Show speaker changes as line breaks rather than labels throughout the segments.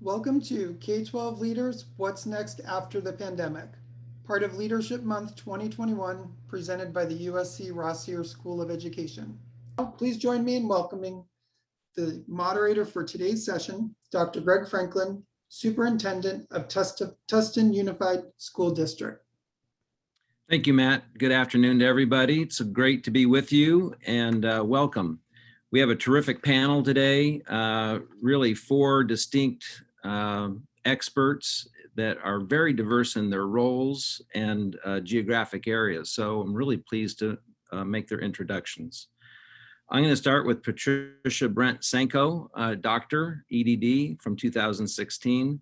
Welcome to K-12 Leaders, What's Next After the Pandemic, part of Leadership Month 2021, presented by the USC Rossier School of Education. Please join me in welcoming the moderator for today's session, Dr. Greg Franklin, Superintendent of Tustin Unified School District.
Thank you, Matt. Good afternoon to everybody. It's great to be with you and welcome. We have a terrific panel today, really four distinct experts that are very diverse in their roles and geographic areas. So I'm really pleased to make their introductions. I'm going to start with Patricia Brent-Sanco, Doctor, EdD from 2016.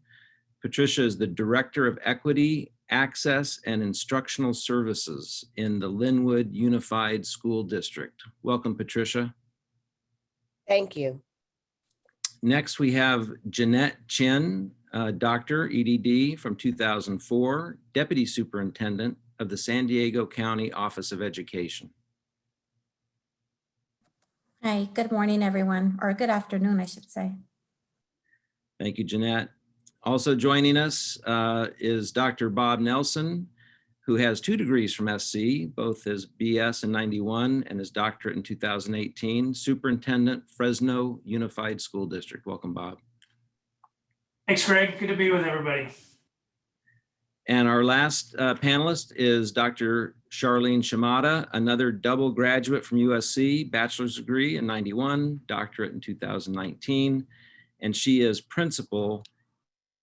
Patricia is the Director of Equity, Access, and Instructional Services in the Lynwood Unified School District. Welcome, Patricia.
Thank you.
Next, we have Jeanette Chien, Doctor, EdD from 2004, Deputy Superintendent of the San Diego County Office of Education.
Hi, good morning, everyone, or good afternoon, I should say.
Thank you, Jeanette. Also joining us is Dr. Bob Nelson, who has 2 degrees from SC, both his BS in 91 and his doctorate in 2018, Superintendent, Fresno Unified School District. Welcome, Bob.
Thanks, Greg. Good to be with everybody.
And our last panelist is Dr. Charlene Shimada, another double graduate from USC, bachelor's degree in 91, doctorate in 2019, and she is principal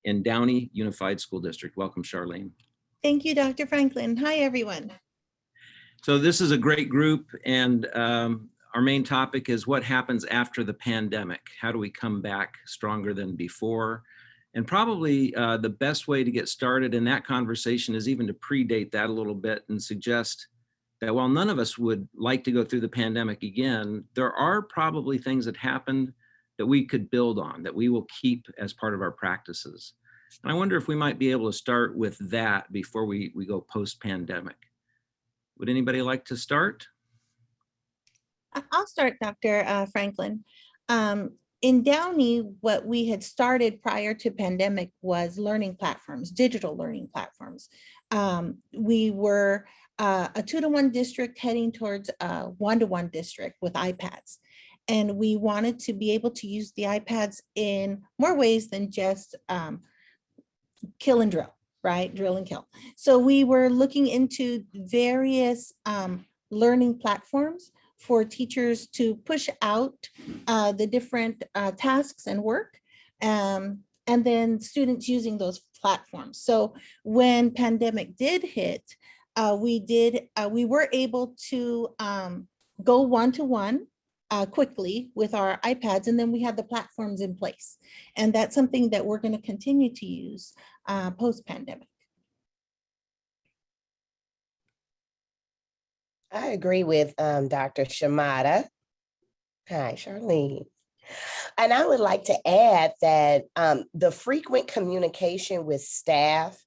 in Downey Unified School District. Welcome, Charlene.
Thank you, Dr. Franklin. Hi, everyone.
So this is a great group, and our main topic is what happens after the pandemic. How do we come back stronger than before? And probably the best way to get started in that conversation is even to predate that a little bit and suggest that while none of us would like to go through the pandemic again, there are probably things that happened that we could build on, that we will keep as part of our practices. And I wonder if we might be able to start with that before we go post-pandemic. Would anybody like to start?
I'll start, Dr. Franklin. In Downey, what we had started prior to pandemic was learning platforms, digital learning platforms. We were a 2-to-1 district heading towards a 1-to-1 district with iPads. And we wanted to be able to use the iPads in more ways than just kill and drill, right? Drill and kill. So we were looking into various learning platforms for teachers to push out the different tasks and work, and then students using those platforms. So when pandemic did hit, we were able to go 1-to-1 quickly with our iPads, and then we had the platforms in place. And that's something that we're going to continue to use post-pandemic.
I agree with Dr. Shimada. Hi, Charlene. And I would like to add that the frequent communication with staff,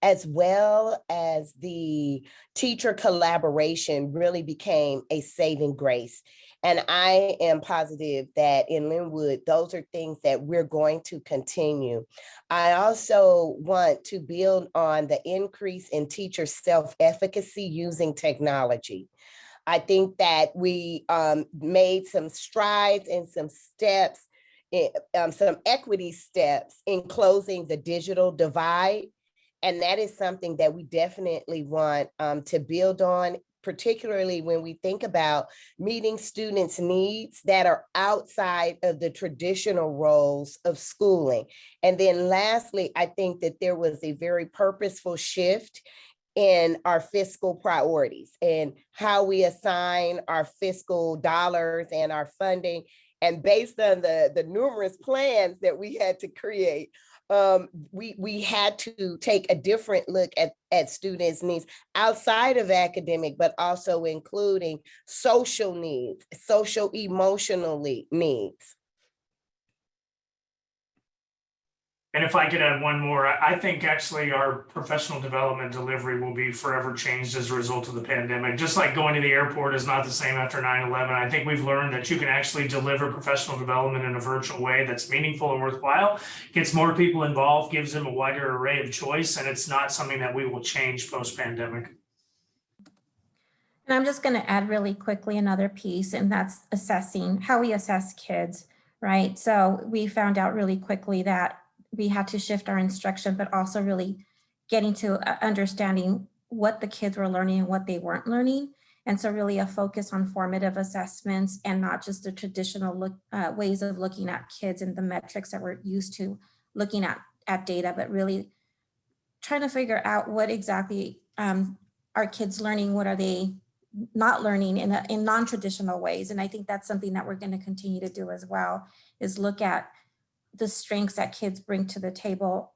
as well as the teacher collaboration, really became a saving grace. And I am positive that in Lynwood, those are things that we're going to continue. I also want to build on the increase in teacher self-efficacy using technology. I think that we made some strides and some steps, some equity steps in closing the digital divide. And that is something that we definitely want to build on, particularly when we think about meeting students' needs that are outside of the traditional roles of schooling. And then lastly, I think that there was a very purposeful shift in our fiscal priorities and how we assign our fiscal dollars and our funding. And based on the numerous plans that we had to create, we had to take a different look at students' needs outside of academic, but also including social needs, social emotional needs.
And if I could add one more, I think actually our professional development delivery will be forever changed as a result of the pandemic. Just like going to the airport is not the same after 9/11. I think we've learned that you can actually deliver professional development in a virtual way that's meaningful and worthwhile, gets more people involved, gives them a wider array of choice, and it's not something that we will change post-pandemic.
And I'm just going to add really quickly another piece, and that's assessing how we assess kids, right? So we found out really quickly that we had to shift our instruction, but also really getting to understanding what the kids were learning and what they weren't learning. And so really a focus on formative assessments and not just the traditional ways of looking at kids and the metrics that we're used to looking at data, but really trying to figure out what exactly are kids learning, what are they not learning in non-traditional ways. And I think that's something that we're going to continue to do as well, is look at the strengths that kids bring to the table,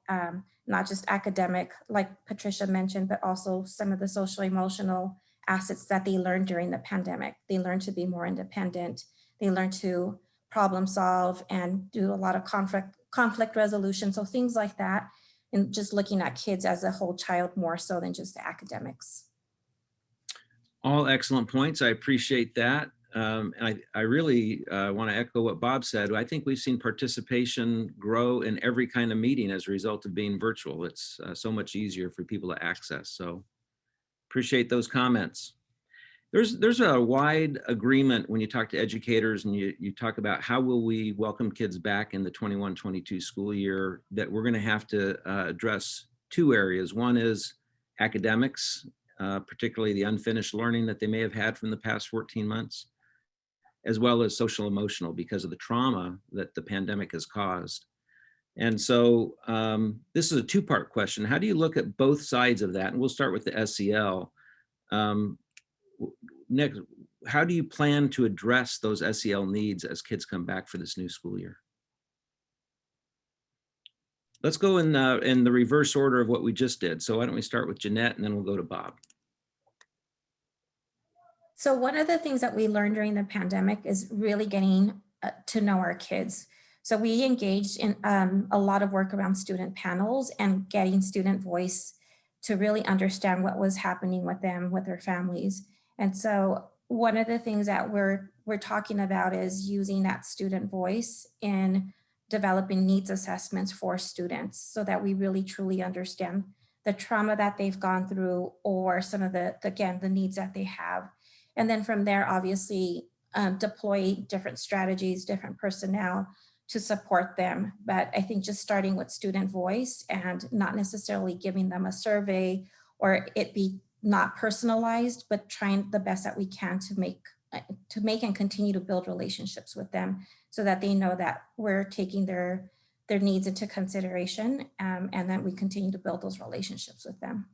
not just academic, like Patricia mentioned, but also some of the social emotional assets that they learned during the pandemic. They learned to be more independent. They learned to problem solve and do a lot of conflict resolution. So things like that, and just looking at kids as a whole child more so than just the academics.
All excellent points. I appreciate that. And I really want to echo what Bob said. I think we've seen participation grow in every kind of meeting as a result of being virtual. It's so much easier for people to access. So appreciate those comments. There's a wide agreement when you talk to educators and you talk about how will we welcome kids back in the 21-22 school year, that we're going to have to address two areas. One is academics, particularly the unfinished learning that they may have had from the past 14 months, as well as social emotional because of the trauma that the pandemic has caused. And so this is a two-part question. How do you look at both sides of that? And we'll start with the SEL. Next, how do you plan to address those SEL needs as kids come back for this new school year? Let's go in the reverse order of what we just did. So why don't we start with Jeanette and then we'll go to Bob.
So one of the things that we learned during the pandemic is really getting to know our kids. So we engaged in a lot of work around student panels and getting student voice to really understand what was happening with them, with their families. And so one of the things that we're talking about is using that student voice in developing needs assessments for students so that we really truly understand the trauma that they've gone through or some of the needs that they have. And then from there, obviously, deploy different strategies, different personnel to support them. But I think just starting with student voice and not necessarily giving them a survey or it be not personalized, but trying the best that we can to make and continue to build relationships with them so that they know that we're taking their needs into consideration and that we continue to build those relationships with them.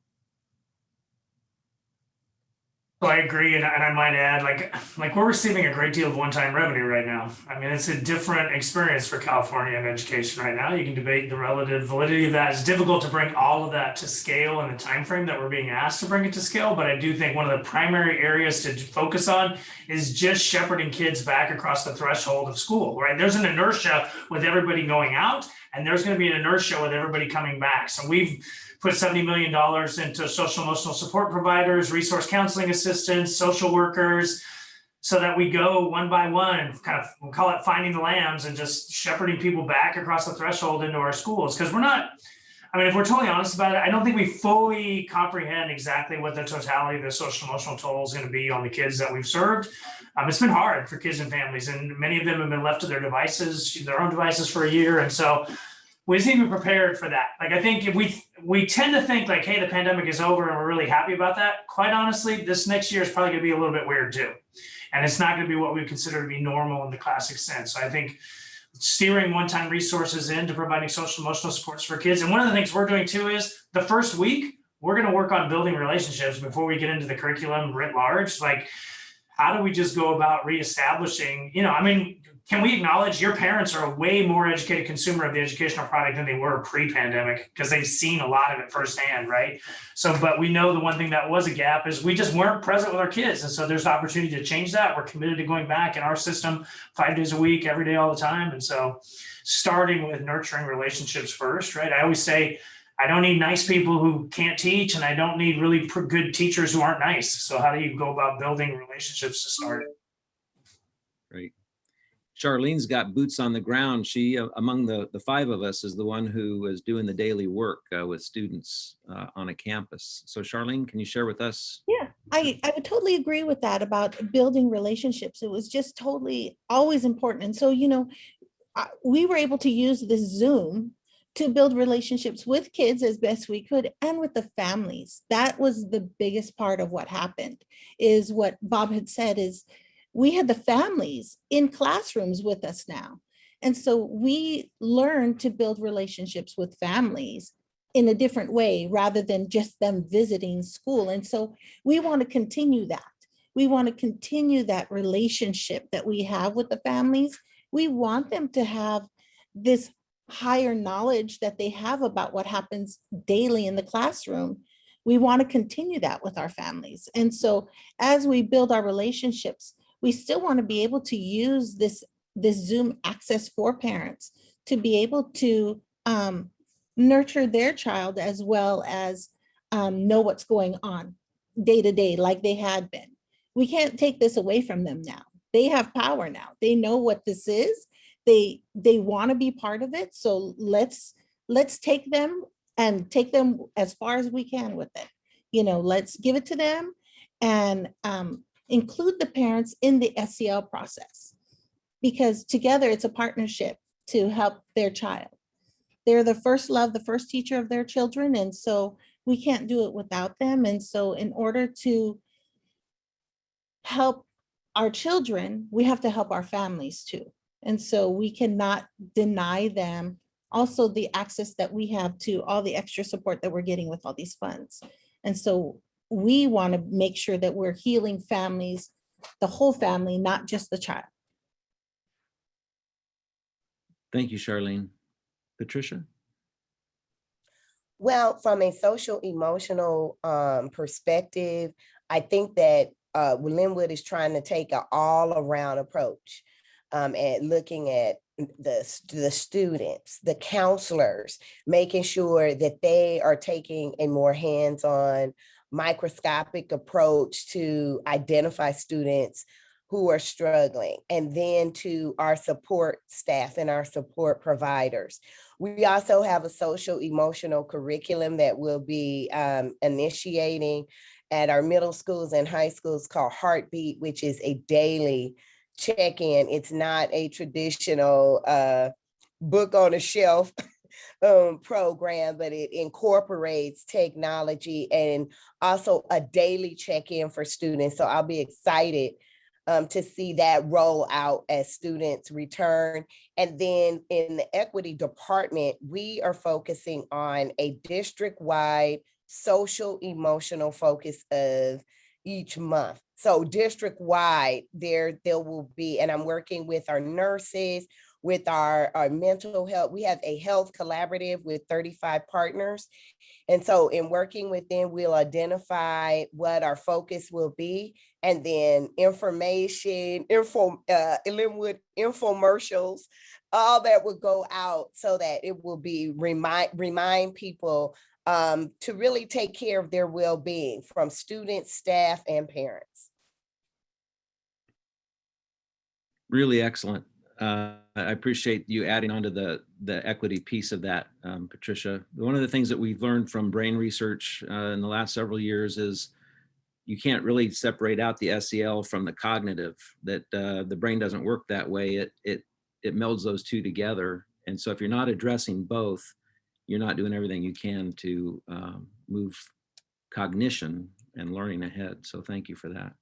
So I agree, and I might add, like we're receiving a great deal of one-time revenue right now. I mean, it's a different experience for California in education right now. You can debate the relative validity of that. It's difficult to bring all of that to scale in the time frame that we're being asked to bring it to scale. But I do think one of the primary areas to focus on is just shepherding kids back across the threshold of school. Right? There's an inertia with everybody going out, and there's going to be an inertia with everybody coming back. So we've put $70 million into social emotional support providers, resource counseling assistants, social workers, so that we go one by one and kind of, we'll call it finding the lambs and just shepherding people back across the threshold into our schools. Because we're not, I mean, if we're totally honest about it, I don't think we fully comprehend exactly what the totality of the social emotional toll is going to be on the kids that we've served. It's been hard for kids and families, and many of them have been left to their own devices for a year. And so we just need to be prepared for that. Like, I think if we tend to think like, hey, the pandemic is over and we're really happy about that. Quite honestly, this next year is probably going to be a little bit weird too. And it's not going to be what we consider to be normal in the classic sense. So I think steering one-time resources into providing social emotional supports for kids. And one of the things we're doing too is the first week, we're going to work on building relationships before we get into the curriculum writ large. Like, how do we just go about reestablishing, I mean, can we acknowledge your parents are a way more educated consumer of the educational product than they were pre-pandemic because they've seen a lot of it firsthand, right? So, but we know the one thing that was a gap is we just weren't present with our kids. And so there's the opportunity to change that. We're committed to going back in our system 5 days a week, every day, all the time. And so starting with nurturing relationships first, right? I always say, I don't need nice people who can't teach, and I don't need really good teachers who aren't nice. So how do you go about building relationships to start?
Great. Charlene's got boots on the ground. She, among the 5 of us, is the one who is doing the daily work with students on a campus. So Charlene, can you share with us?
Yeah, I would totally agree with that about building relationships. It was just totally always important. And so, you know, we were able to use this Zoom to build relationships with kids as best we could and with the families. That was the biggest part of what happened, is what Bob had said is we had the families in classrooms with us now. And so we learned to build relationships with families in a different way rather than just them visiting school. And so we want to continue that. We want to continue that relationship that we have with the families. We want them to have this higher knowledge that they have about what happens daily in the classroom. We want to continue that with our families. And so as we build our relationships, we still want to be able to use this Zoom access for parents to be able to nurture their child as well as know what's going on day to day like they had been. We can't take this away from them now. They have power now. They know what this is. They want to be part of it. So let's take them and take them as far as we can with it. You know, let's give it to them and include the parents in the SEL process, because together it's a partnership to help their child. They're the first love, the first teacher of their children. And so we can't do it without them. And so in order to help our children, we have to help our families too. And so we cannot deny them also the access that we have to all the extra support that we're getting with all these funds. And so we want to make sure that we're healing families, the whole family, not just the child.
Thank you, Charlene. Patricia?
Well, from a social emotional perspective, I think that Lynwood is trying to take an all around approach and looking at the students, the counselors, making sure that they are taking a more hands-on microscopic approach to identify students who are struggling, and then to our support staff and our support providers. We also have a social emotional curriculum that we'll be initiating at our middle schools and high schools called Heartbeat, which is a daily check-in. It's not a traditional book on a shelf program, but it incorporates technology and also a daily check-in for students. So I'll be excited to see that roll out as students return. And then in the equity department, we are focusing on a district-wide social emotional focus of each month. So district-wide, there will be, and I'm working with our nurses, with our mental health. We have a health collaborative with 35 partners. And so in working with them, we'll identify what our focus will be, and then information, Lynwood infomercials, all that will go out so that it will be remind people to really take care of their well-being from students, staff, and parents.
Really excellent. I appreciate you adding on to the equity piece of that, Patricia. One of the things that we've learned from brain research in the last several years is you can't really separate out the SEL from the cognitive, that the brain doesn't work that way. It melds those two together. And so if you're not addressing both, you're not doing everything you can to move cognition and learning ahead. So thank you for that.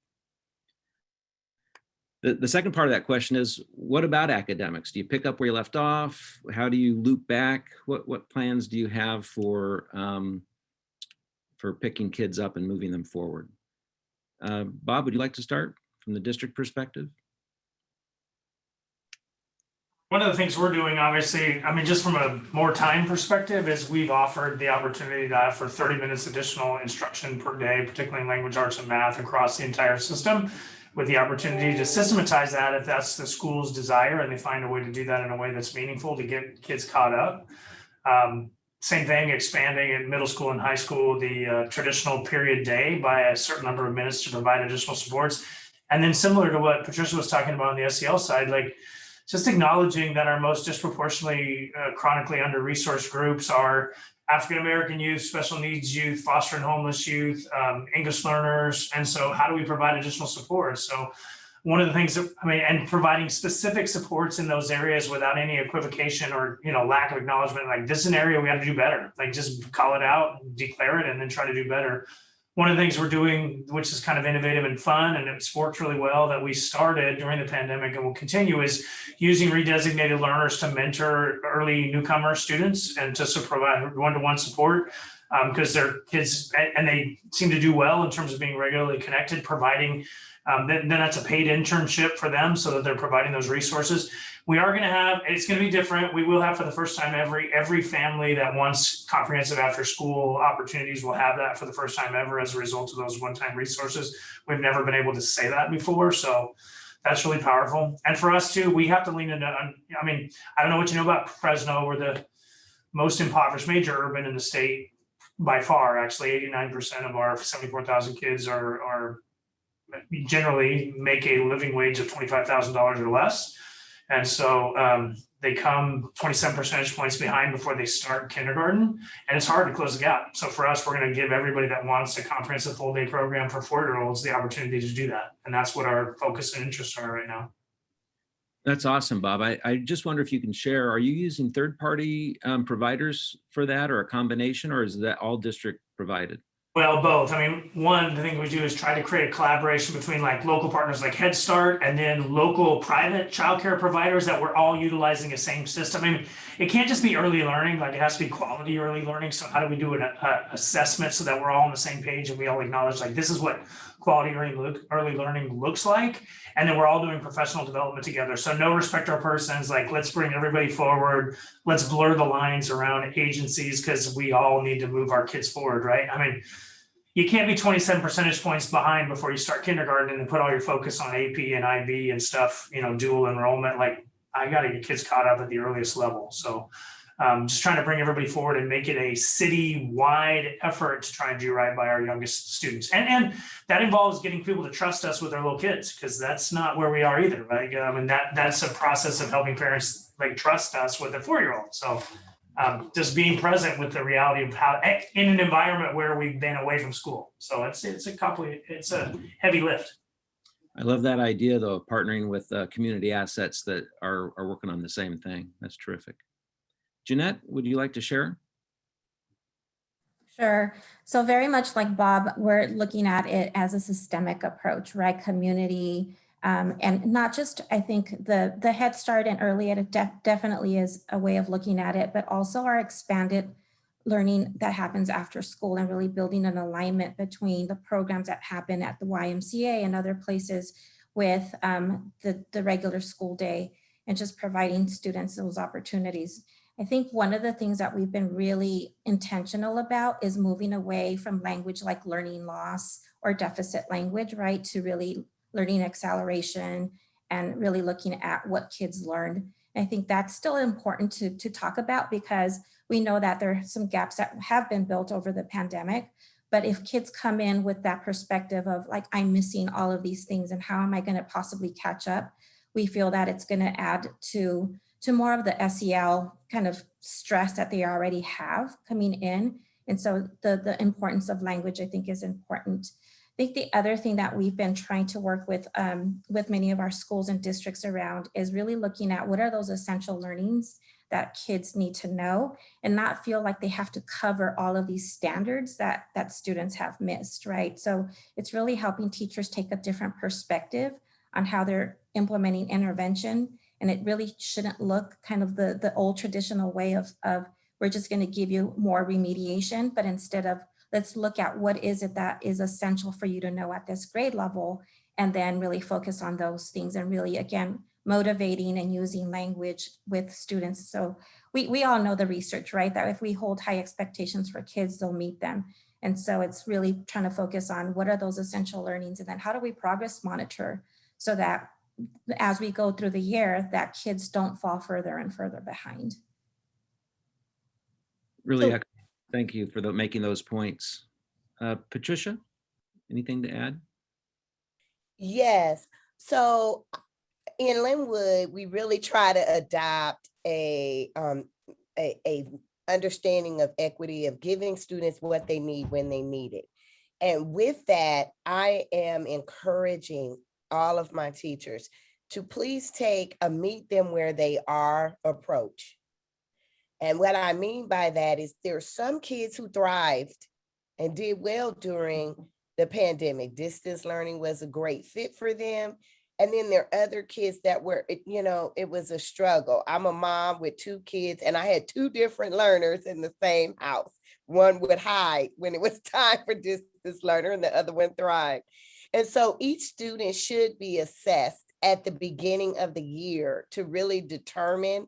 The second part of that question is, what about academics? Do you pick up where you left off? How do you loop back? What plans do you have for picking kids up and moving them forward? Bob, would you like to start from the district perspective?
One of the things we're doing, obviously, I mean, just from a more time perspective, is we've offered the opportunity to have for 30 minutes additional instruction per day, particularly in language arts and math across the entire system, with the opportunity to systematize that if that's the school's desire and they find a way to do that in a way that's meaningful to get kids caught up. Same thing, expanding in middle school and high school, the traditional period day by a certain number of minutes to provide additional supports. And then similar to what Patricia was talking about on the SEL side, like just acknowledging that our most disproportionately chronically under-resourced groups are African-American youth, special needs youth, foster and homeless youth, English learners. And so how do we provide additional support? So one of the things that, I mean, and providing specific supports in those areas without any equivocation or, you know, lack of acknowledgement, like this is an area we have to do better, like just call it out, declare it, and then try to do better. One of the things we're doing, which is kind of innovative and fun, and it's worked really well, that we started during the pandemic and will continue, is using redesignated learners to mentor early newcomer students and to provide one-to-one support because they're kids and they seem to do well in terms of being regularly connected, providing then that's a paid internship for them so that they're providing those resources. We are going to have, it's going to be different. We will have for the first time, every family that wants comprehensive after school opportunities will have that for the first time ever as a result of those one-time resources. We've never been able to say that before. So that's really powerful. And for us too, we have to lean into, I mean, I don't know what you know about Fresno. We're the most impoverished major urban in the state by far. Actually, 89% of our 74,000 kids are generally make a living wage of $25,000 or less. And so they come 27 percentage points behind before they start kindergarten. And it's hard to close the gap. So for us, we're going to give everybody that wants a comprehensive full day program for 4-year-olds the opportunity to do that. And that's what our focus and interests are right now.
That's awesome, Bob. I just wonder if you can share, are you using third-party providers for that, or a combination, or is that all district provided?
Well, both. I mean, one, the thing we do is try to create a collaboration between like local partners like Head Start and then local private childcare providers that we're all utilizing the same system. I mean, it can't just be early learning, like it has to be quality early learning. So how do we do an assessment so that we're all on the same page and we all acknowledge like this is what quality early learning looks like? And then we're all doing professional development together. So no respecter of persons, like let's bring everybody forward. Let's blur the lines around agencies because we all need to move our kids forward, right? I mean, you can't be 27 percentage points behind before you start kindergarten and then put all your focus on AP and IB and stuff, you know, dual enrollment. Like I got to get kids caught up at the earliest level. So just trying to bring everybody forward and make it a city-wide effort to try and do right by our youngest students. And that involves getting people to trust us with their little kids, because that's not where we are either, right? I mean, that's a process of helping parents like trust us with a 4-year-old. So just being present with the reality of how in an environment where we've been away from school. So it's a heavy lift.
I love that idea though, of partnering with community assets that are working on the same thing. That's terrific. Jeanette, would you like to share?
Sure. So very much like Bob, we're looking at it as a systemic approach, right? Community, and not just, I think the Head Start and early ed definitely is a way of looking at it, but also our expanded learning that happens after school and really building an alignment between the programs that happen at the YMCA and other places with the regular school day, and just providing students those opportunities. I think one of the things that we've been really intentional about is moving away from language like learning loss or deficit language, right, to really learning acceleration and really looking at what kids learned. And I think that's still important to talk about, because we know that there are some gaps that have been built over the pandemic. But if kids come in with that perspective of like, I'm missing all of these things and how am I going to possibly catch up, we feel that it's going to add to more of the SEL kind of stress that they already have coming in. And so the importance of language, I think, is important. I think the other thing that we've been trying to work with many of our schools and districts around is really looking at what are those essential learnings that kids need to know and not feel like they have to cover all of these standards that students have missed, right? So it's really helping teachers take a different perspective on how they're implementing intervention. And it really shouldn't look kind of the old traditional way of we're just going to give you more remediation, but instead of let's look at what is it that is essential for you to know at this grade level, and then really focus on those things and really, again, motivating and using language with students. So we all know the research, right? That if we hold high expectations for kids, they'll meet them. And so it's really trying to focus on what are those essential learnings, and then how do we progress monitor so that as we go through the year, that kids don't fall further and further behind.
Really,
So-
thank you for making those points. Patricia, anything to add?
Yes. So in Lynwood, we really try to adopt a understanding of equity, of giving students what they need when they need it. And with that, I am encouraging all of my teachers to please take a meet them where they are approach. And what I mean by that is there are some kids who thrived and did well during the pandemic. Distance learning was a great fit for them. And then there are other kids that were, you know, it was a struggle. I'm a mom with 2 kids, and I had 2 different learners in the same house. One would hide when it was time for distance learner, and the other one thrived. And so each student should be assessed at the beginning of the year to really determine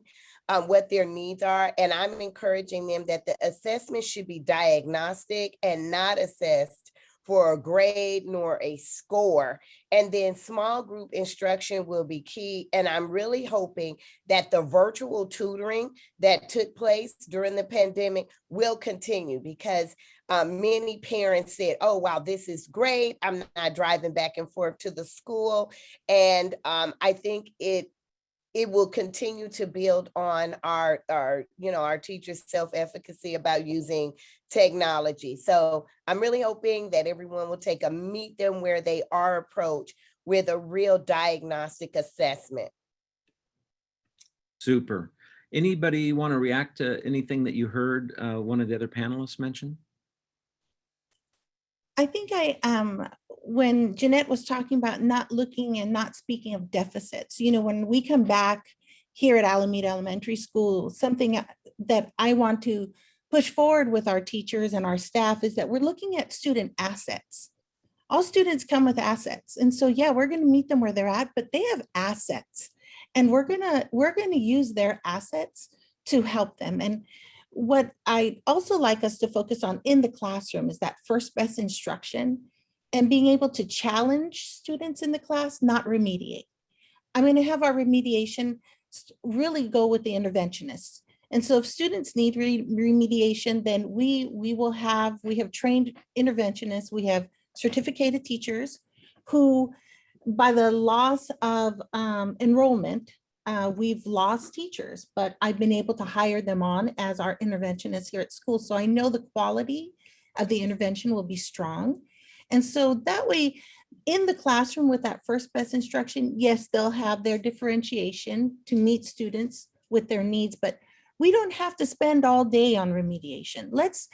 what their needs are. And I'm encouraging them that the assessment should be diagnostic and not assessed for a grade nor a score. And then small group instruction will be key. And I'm really hoping that the virtual tutoring that took place during the pandemic will continue, because many parents said, oh, wow, this is great. I'm not driving back and forth to the school. And I think it will continue to build on our teachers' self-efficacy about using technology. So I'm really hoping that everyone will take a meet them where they are approach with a real diagnostic assessment.
Super. Anybody want to react to anything that you heard one of the other panelists mention?
I think when Jeanette was talking about not looking and not speaking of deficits, you know, when we come back here at Alameda Elementary School, something that I want to push forward with our teachers and our staff is that we're looking at student assets. All students come with assets. And so, yeah, we're going to meet them where they're at, but they have assets, and we're going to use their assets to help them. And what I also like us to focus on in the classroom is that first best instruction and being able to challenge students in the class, not remediate. I'm going to have our remediation really go with the interventionists. And so if students need remediation, then we have trained interventionists, we have certificated teachers who, by the loss of enrollment, we've lost teachers, but I've been able to hire them on as our interventionists here at school. So I know the quality of the intervention will be strong. And so that way, in the classroom with that first best instruction, yes, they'll have their differentiation to meet students with their needs, but we don't have to spend all day on remediation. Let's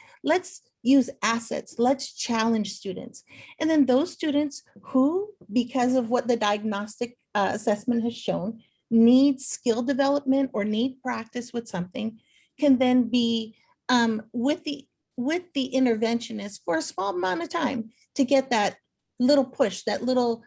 use assets. Let's challenge students. And then those students who, because of what the diagnostic assessment has shown, need skill development or need practice with something, can then be with the interventionist for a small amount of time to get that little push, that little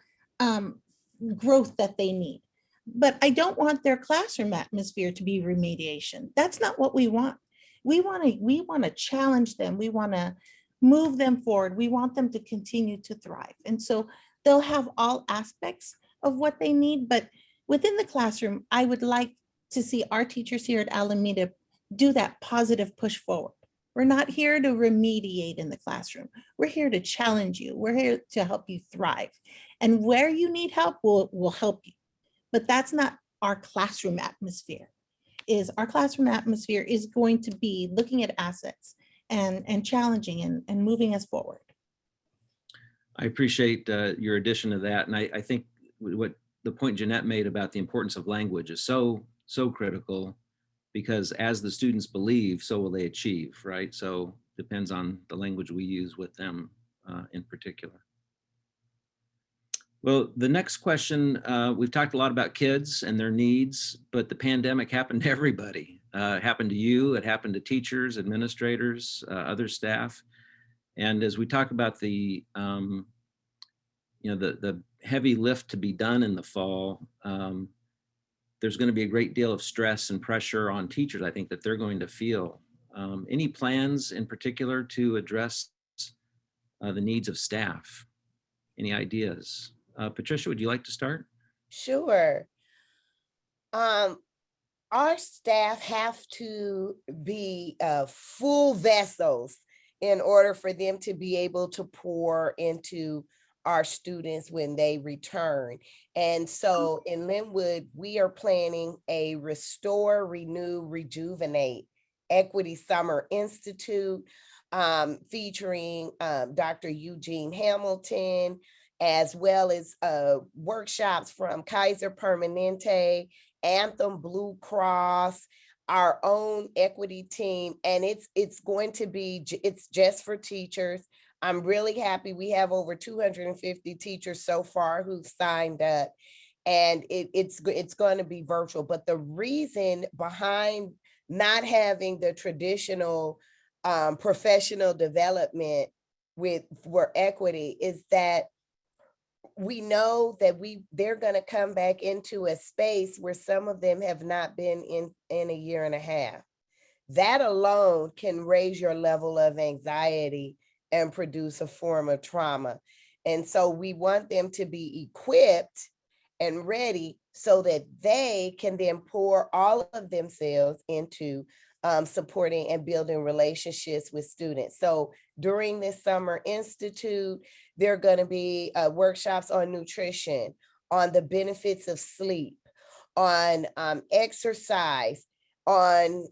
growth that they need. But I don't want their classroom atmosphere to be remediation. That's not what we want. We want to challenge them. We want to move them forward. We want them to continue to thrive. And so they'll have all aspects of what they need. But within the classroom, I would like to see our teachers here at Alameda do that positive push forward. We're not here to remediate in the classroom. We're here to challenge you. We're here to help you thrive. And where you need help, we'll help you. But that's not our classroom atmosphere. Our classroom atmosphere is going to be looking at assets and challenging and moving us forward.
I appreciate your addition to that. And I think what the point Jeanette made about the importance of language is so critical, because as the students believe, so will they achieve, right? So depends on the language we use with them in particular. Well, the next question, we've talked a lot about kids and their needs, but the pandemic happened to everybody. It happened to you, it happened to teachers, administrators, other staff. And as we talk about the heavy lift to be done in the fall, there's going to be a great deal of stress and pressure on teachers, I think, that they're going to feel. Any plans in particular to address the needs of staff? Any ideas? Patricia, would you like to start?
Sure. Our staff have to be full vessels in order for them to be able to pour into our students when they return. And so in Lynwood, we are planning a Restore, Renew, Rejuvenate Equity Summer Institute featuring Dr. Eugene Hamilton, as well as workshops from Kaiser Permanente, Anthem Blue Cross, our own equity team, and it's going to be, it's just for teachers. I'm really happy. We have over 250 teachers so far who've signed up, and it's going to be virtual. But the reason behind not having the traditional professional development for equity is that we know that they're going to come back into a space where some of them have not been in a year and a half. That alone can raise your level of anxiety and produce a form of trauma. And so we want them to be equipped and ready so that they can then pour all of themselves into supporting and building relationships with students. So during this summer institute, there are going to be workshops on nutrition, on the benefits of sleep, on exercise, on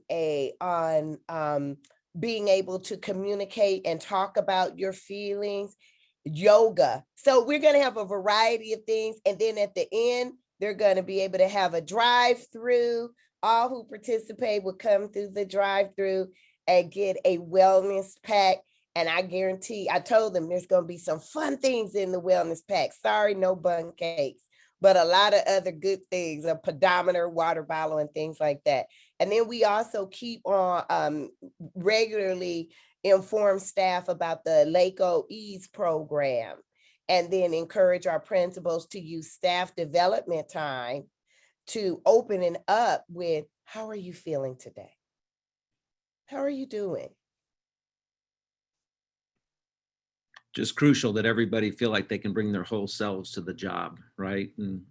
being able to communicate and talk about your feelings, yoga. So we're going to have a variety of things. And then at the end, they're going to be able to have a drive-through. All who participate will come through the drive-through and get a wellness pack. And I guarantee, I told them there's going to be some fun things in the wellness pack. Sorry, no bun cakes, but a lot of other good things, a pedometer, water bottle, and things like that. And then we also keep on regularly inform staff about the LACO EASE program, and then encourage our principals to use staff development time to opening up with, how are you feeling today? How are you doing?
Just crucial that everybody feel like they can bring their whole selves to the job, right? And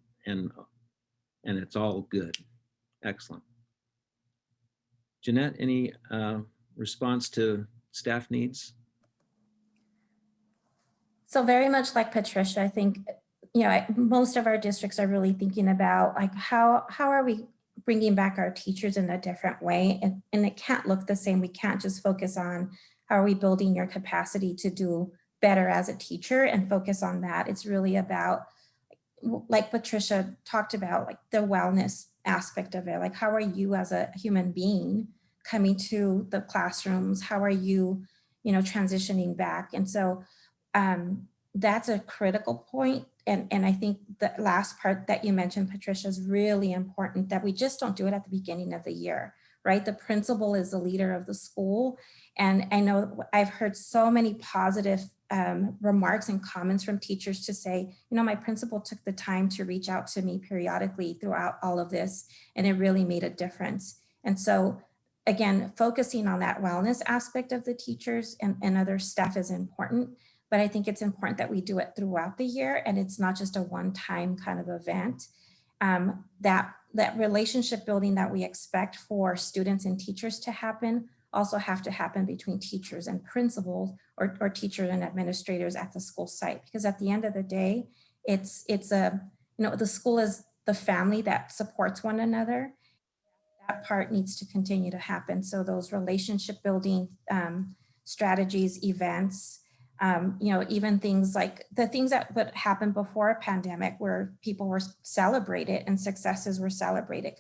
it's all good. Excellent. Jeanette, any response to staff needs?
So very much like Patricia, I think, most of our districts are really thinking about like how are we bringing back our teachers in a different way, and it can't look the same. We can't just focus on how are we building your capacity to do better as a teacher and focus on that. It's really about, like Patricia talked about, like the wellness aspect of it. Like, how are you as a human being coming to the classrooms? How are you, transitioning back? And so that's a critical point. And I think the last part that you mentioned, Patricia, is really important, that we just don't do it at the beginning of the year, right? The principal is the leader of the school. And I know I've heard so many positive remarks and comments from teachers to say, my principal took the time to reach out to me periodically throughout all of this, and it really made a difference. And so again, focusing on that wellness aspect of the teachers and other staff is important, but I think it's important that we do it throughout the year, and it's not just a one-time kind of event. That relationship building that we expect for students and teachers to happen also have to happen between teachers and principals, or teachers and administrators at the school site. Because at the end of the day, it's the school is the family that supports one another. That part needs to continue to happen. So those relationship building strategies, events, even things like the things that would happen before a pandemic, where people were celebrated and successes were celebrated,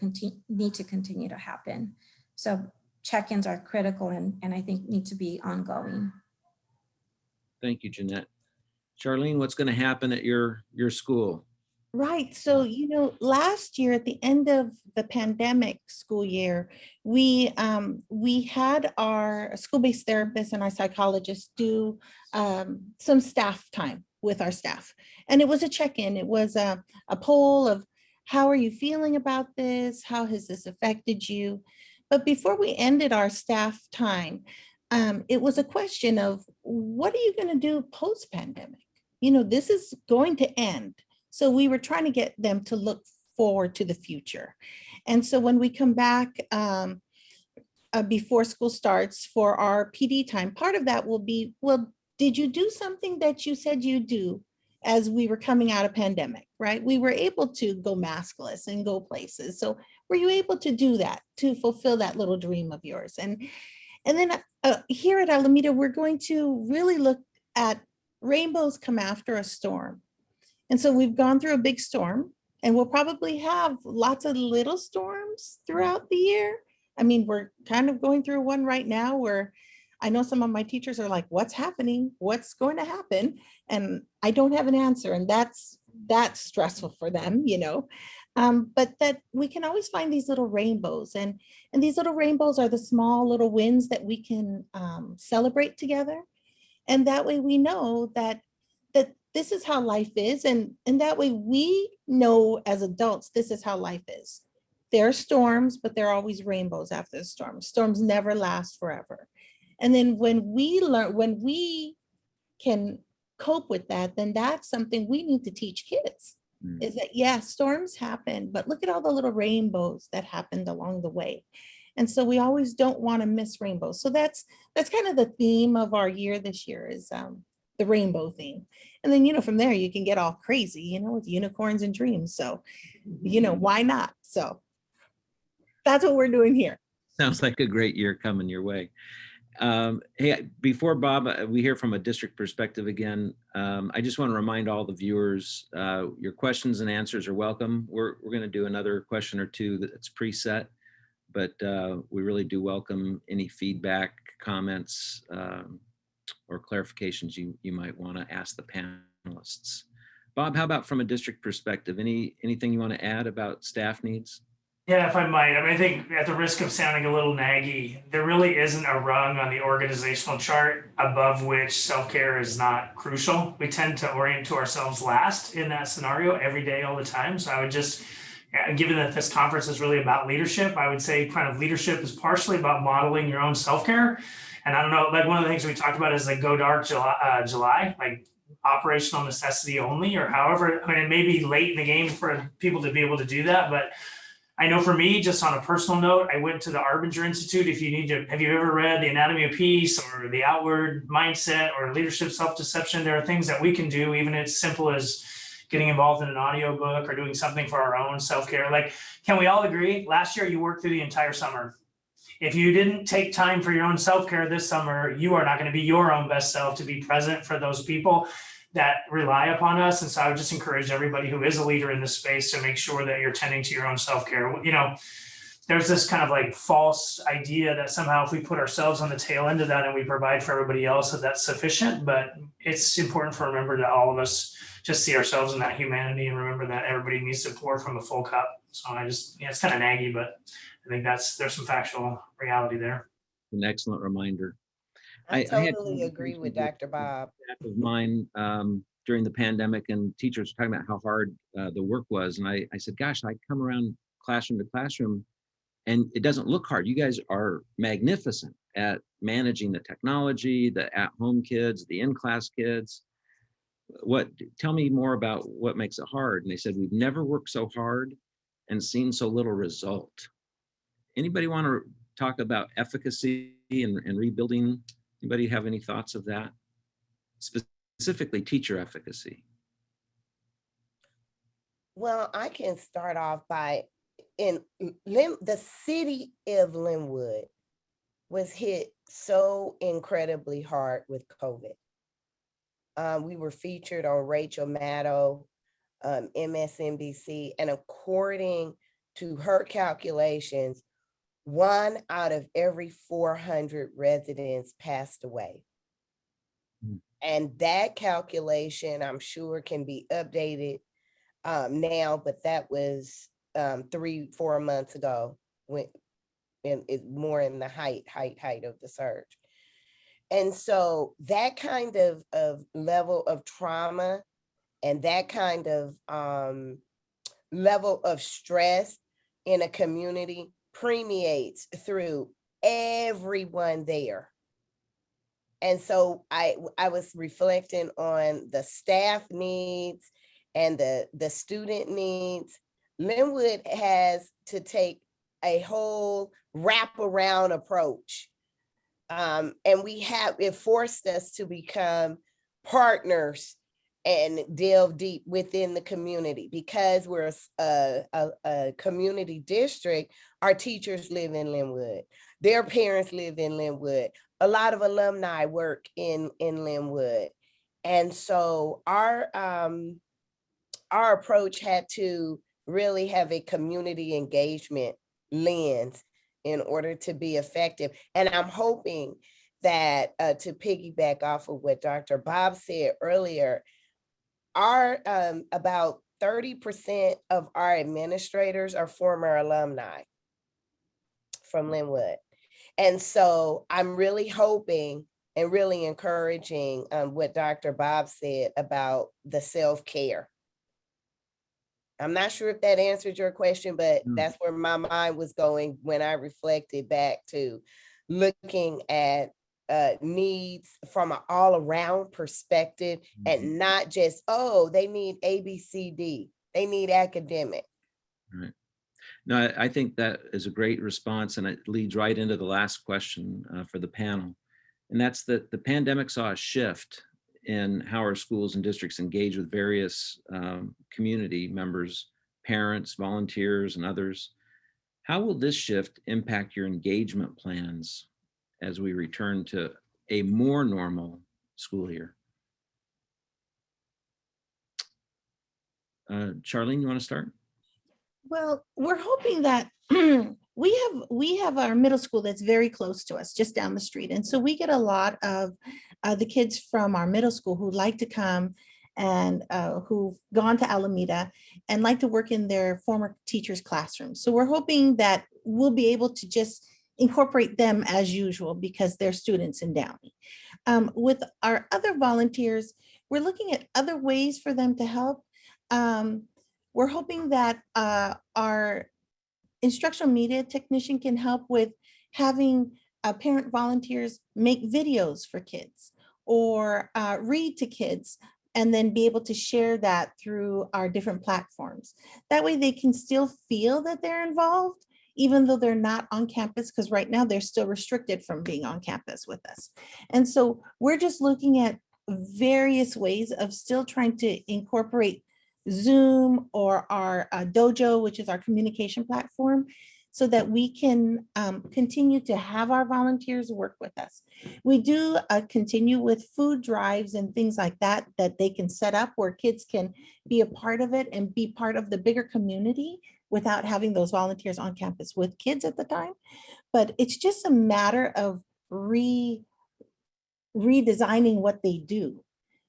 need to continue to happen. So check-ins are critical and I think need to be ongoing.
Thank you, Jeanette. Charlene, what's going to happen at your school?
Right. So, last year at the end of the pandemic school year, we had our school-based therapists and our psychologists do some staff time with our staff. And it was a check-in. It was a poll of How are you feeling about this? How has this affected you? But before we ended our staff time, it was a question of, what are you going to do post-pandemic? You know, this is going to end. So we were trying to get them to look forward to the future. And so when we come back before school starts for our PD time, part of that will be, well, did you do something that you said you do as we were coming out of pandemic, right? We were able to go maskless and go places. So were you able to do that, to fulfill that little dream of yours? And then here at Alameda, we're going to really look at rainbows come after a storm. And so we've gone through a big storm, and we'll probably have lots of little storms throughout the year. I mean, we're kind of going through one right now where I know some of my teachers are like, what's happening? What's going to happen? And I don't have an answer. And that's stressful for them, you know. But that we can always find these little rainbows, and these little rainbows are the small little wins that we can celebrate together. And that way we know that this is how life is. And that way we know as adults, this is how life is. There are storms, but there are always rainbows after the storm. Storms never last forever. And then when we can cope with that, then that's something we need to teach kids. Is that, yeah, storms happen, but look at all the little rainbows that happened along the way. And so we always don't want to miss rainbows. So that's kind of the theme of our year this year, is the rainbow theme. And then, you know, from there you can get all crazy, you know, with unicorns and dreams. So, you know, why not? So that's what we're doing here.
Sounds like a great year coming your way. Hey, before Bob, we hear from a district perspective again. I just want to remind all the viewers, your questions and answers are welcome. We're going to do another question or two that's preset, but we really do welcome any feedback, comments, or clarifications you might want to ask the panelists. Bob, how about from a district perspective? Anything you want to add about staff needs?
Yeah, if I might. I mean, I think at the risk of sounding a little naggy, there really isn't a rung on the organizational chart above which self-care is not crucial. We tend to orient to ourselves last in that scenario every day, all the time. So I would just, given that this conference is really about leadership, I would say kind of leadership is partially about modeling your own self-care. And I don't know, like one of the things we talked about is like go dark July, like operational necessity only, or however. I mean, it may be late in the game for people to be able to do that, but I know for me, just on a personal note, I went to the Arbinger Institute. If you need to, have you ever read The Anatomy of Peace or The Outward Mindset or Leadership Self-Deception? There are things that we can do, even as simple as getting involved in an audiobook or doing something for our own self-care. Like, can we all agree? Last year, you worked through the entire summer. If you didn't take time for your own self-care this summer, you are not going to be your own best self to be present for those people that rely upon us. And so I would just encourage everybody who is a leader in this space to make sure that you're tending to your own self-care. You know, there's this kind of like false idea that somehow if we put ourselves on the tail end of that and we provide for everybody else, that that's sufficient. But it's important to remember that all of us just see ourselves in that humanity and remember that everybody needs to pour from a full cup. So I just, yeah, it's kind of naggy, but I think there's some factual reality there.
An excellent reminder.
I totally agree with Dr. Bob.
Of mine during the pandemic, and teachers were talking about how hard the work was. And I said, gosh, I come around classroom to classroom and it doesn't look hard. You guys are magnificent at managing the technology, the at-home kids, the in-class kids. Tell me more about what makes it hard. And they said, we've never worked so hard and seen so little result. Anybody want to talk about efficacy and rebuilding? Anybody have any thoughts of that? Specifically teacher efficacy.
Well, I can start off by, the city of Lynwood was hit so incredibly hard with COVID. We were featured on Rachel Maddow, MSNBC, and according to her calculations, 1 out of every 400 residents passed away. And that calculation, I'm sure, can be updated now, but that was 3-4 months ago, when it's more in the height of the surge. And so that kind of level of trauma and that kind of level of stress in a community permeates through everyone there. And so I was reflecting on the staff needs and the student needs. Lynwood has to take a whole wraparound approach. And it forced us to become partners and delve deep within the community. Because we're a community district, our teachers live in Lynwood. Their parents live in Lynwood. A lot of alumni work in Lynwood. And so our approach had to really have a community engagement lens in order to be effective. And I'm hoping that to piggyback off of what Dr. Bob said earlier, our about 30% of our administrators are former alumni from Lynwood. And so I'm really hoping and really encouraging what Dr. Bob said about the self-care. I'm not sure if that answered your question, but that's where my mind was going when I reflected back to looking at needs from an all-around perspective, and not just, oh, they need A, B, C, D. They need academic.
Right. No, I think that is a great response, and it leads right into the last question for the panel. And that's that the pandemic saw a shift in how our schools and districts engage with various community members, parents, volunteers, and others. How will this shift impact your engagement plans as we return to a more normal school year? Charlene, you want to start?
Well, we're hoping that we have our middle school that's very close to us, just down the street. And so we get a lot of the kids from our middle school who like to come and who've gone to Alameda and like to work in their former teachers' classrooms. So we're hoping that we'll be able to just incorporate them as usual because they're students in Downey. With our other volunteers, we're looking at other ways for them to help. We're hoping that our instructional media technician can help with having parent volunteers make videos for kids or read to kids, and then be able to share that through our different platforms. That way they can still feel that they're involved, even though they're not on campus, because right now they're still restricted from being on campus with us. And so we're just looking at various ways of still trying to incorporate Zoom or our Dojo, which is our communication platform, so that we can continue to have our volunteers work with us. We do continue with food drives and things like that, that they can set up where kids can be a part of it and be part of the bigger community without having those volunteers on campus with kids at the time. But it's just a matter of redesigning what they do.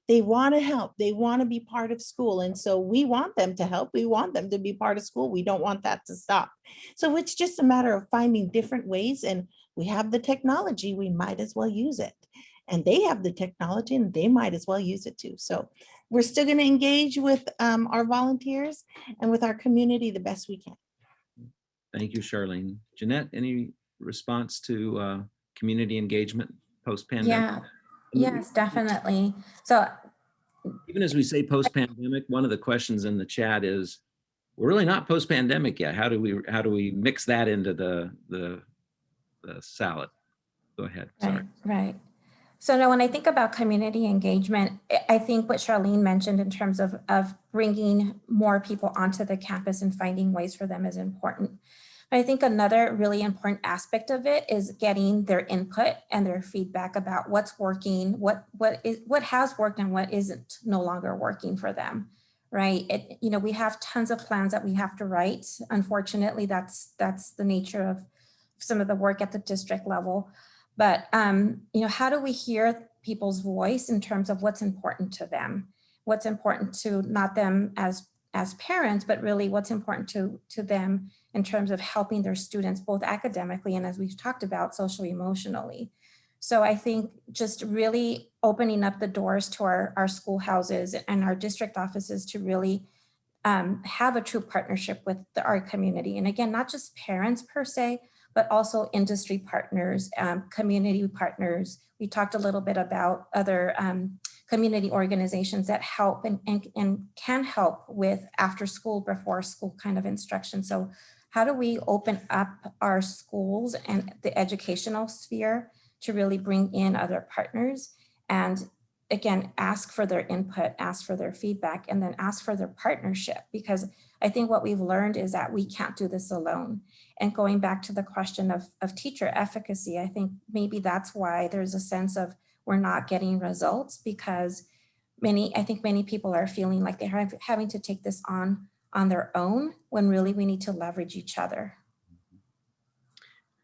They want to help. They want to be part of school. And so we want them to help. We want them to be part of school. We don't want that to stop. So it's just a matter of finding different ways. And we have the technology, we might as well use it. And they have the technology and they might as well use it too. So we're still going to engage with our volunteers and with our community the best we can.
Thank you, Charlene. Jeanette, any response to community engagement post-pandemic?
Yeah, yes, definitely. So
even as we say post-pandemic, one of the questions in the chat is, we're really not post-pandemic yet. How do we mix that into the salad? Go ahead. Sorry.
Right. So now when I think about community engagement, I think what Charlene mentioned in terms of bringing more people onto the campus and finding ways for them is important. But I think another really important aspect of it is getting their input and their feedback about what's working, what has worked and what isn't no longer working for them, right? We have tons of plans that we have to write. Unfortunately, that's the nature of some of the work at the district level. But how do we hear people's voice in terms of what's important to them? What's important to not them as parents, but really what's important to them in terms of helping their students, both academically and, as we've talked about, socially, emotionally. So I think just really opening up the doors to our schoolhouses and our district offices to really have a true partnership with our community. And again, not just parents per se, but also industry partners, community partners. We talked a little bit about other community organizations that help and can help with after school, before school kind of instruction. So how do we open up our schools and the educational sphere to really bring in other partners? And again, ask for their input, ask for their feedback, and then ask for their partnership. Because I think what we've learned is that we can't do this alone. And going back to the question of teacher efficacy, I think maybe that's why there's a sense of we're not getting results, because I think many people are feeling like they're having to take this on their own, when really we need to leverage each other.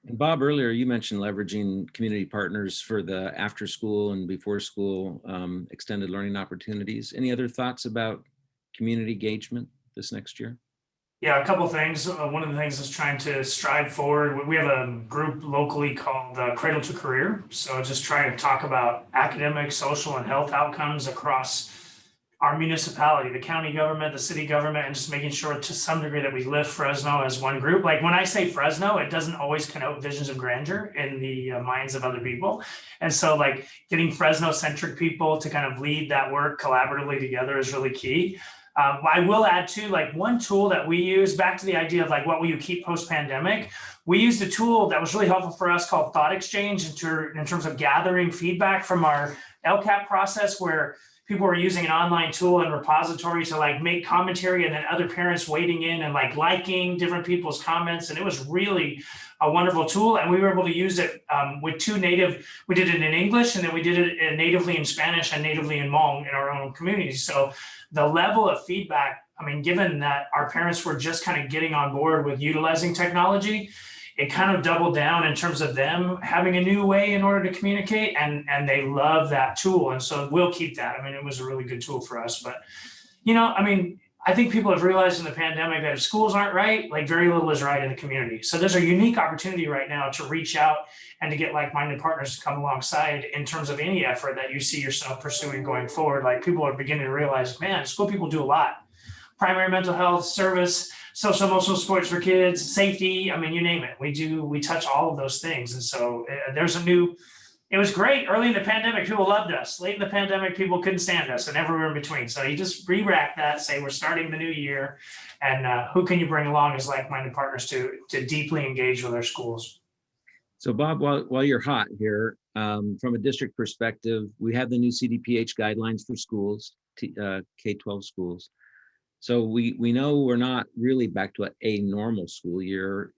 And Bob, earlier you mentioned leveraging community partners for the after school and before school extended learning opportunities. Any other thoughts about community engagement this next year?
Yeah, a couple things. One of the things is trying to strive forward. We have a group locally called Cradle to Career. So just trying to talk about academic, social, and health outcomes across our municipality, the county government, the city government, and just making sure to some degree that we lift Fresno as one group. Like when I say Fresno, it doesn't always connote visions of grandeur in the minds of other people. And so like getting Fresno-centric people to kind of lead that work collaboratively together is really key. I will add too, like one tool that we use, back to the idea of like, what will you keep post-pandemic? We used a tool that was really helpful for us called Thought Exchange in terms of gathering feedback from our LCAP process, where people were using an online tool and repository to like make commentary, and then other parents wading in and like liking different people's comments. And it was really a wonderful tool. And we were able to use it with we did it in English, and then we did it natively in Spanish and natively in Hmong in our own communities. So the level of feedback, I mean, given that our parents were just kind of getting on board with utilizing technology, it kind of doubled down in terms of them having a new way in order to communicate, and they love that tool. And so we'll keep that. I mean, it was a really good tool for us. But, you know, I mean, I think people have realized in the pandemic that if schools aren't right, like very little is right in the community. So there's a unique opportunity right now to reach out and to get like-minded partners to come alongside in terms of any effort that you see yourself pursuing going forward. Like people are beginning to realize, man, school people do a lot. Primary mental health, service, social emotional supports for kids, safety. I mean, you name it. We touch all of those things. And so it was great. Early in the pandemic, people loved us. Late in the pandemic, people couldn't stand us, and everywhere in between. So you just re-rack that, say we're starting the new year, and who can you bring along as like-minded partners to deeply engage with our schools?
So Bob, while you're hot here, from a district perspective, we have the new CDPH guidelines for schools, K-12 schools. So we know we're not really back to a normal school year.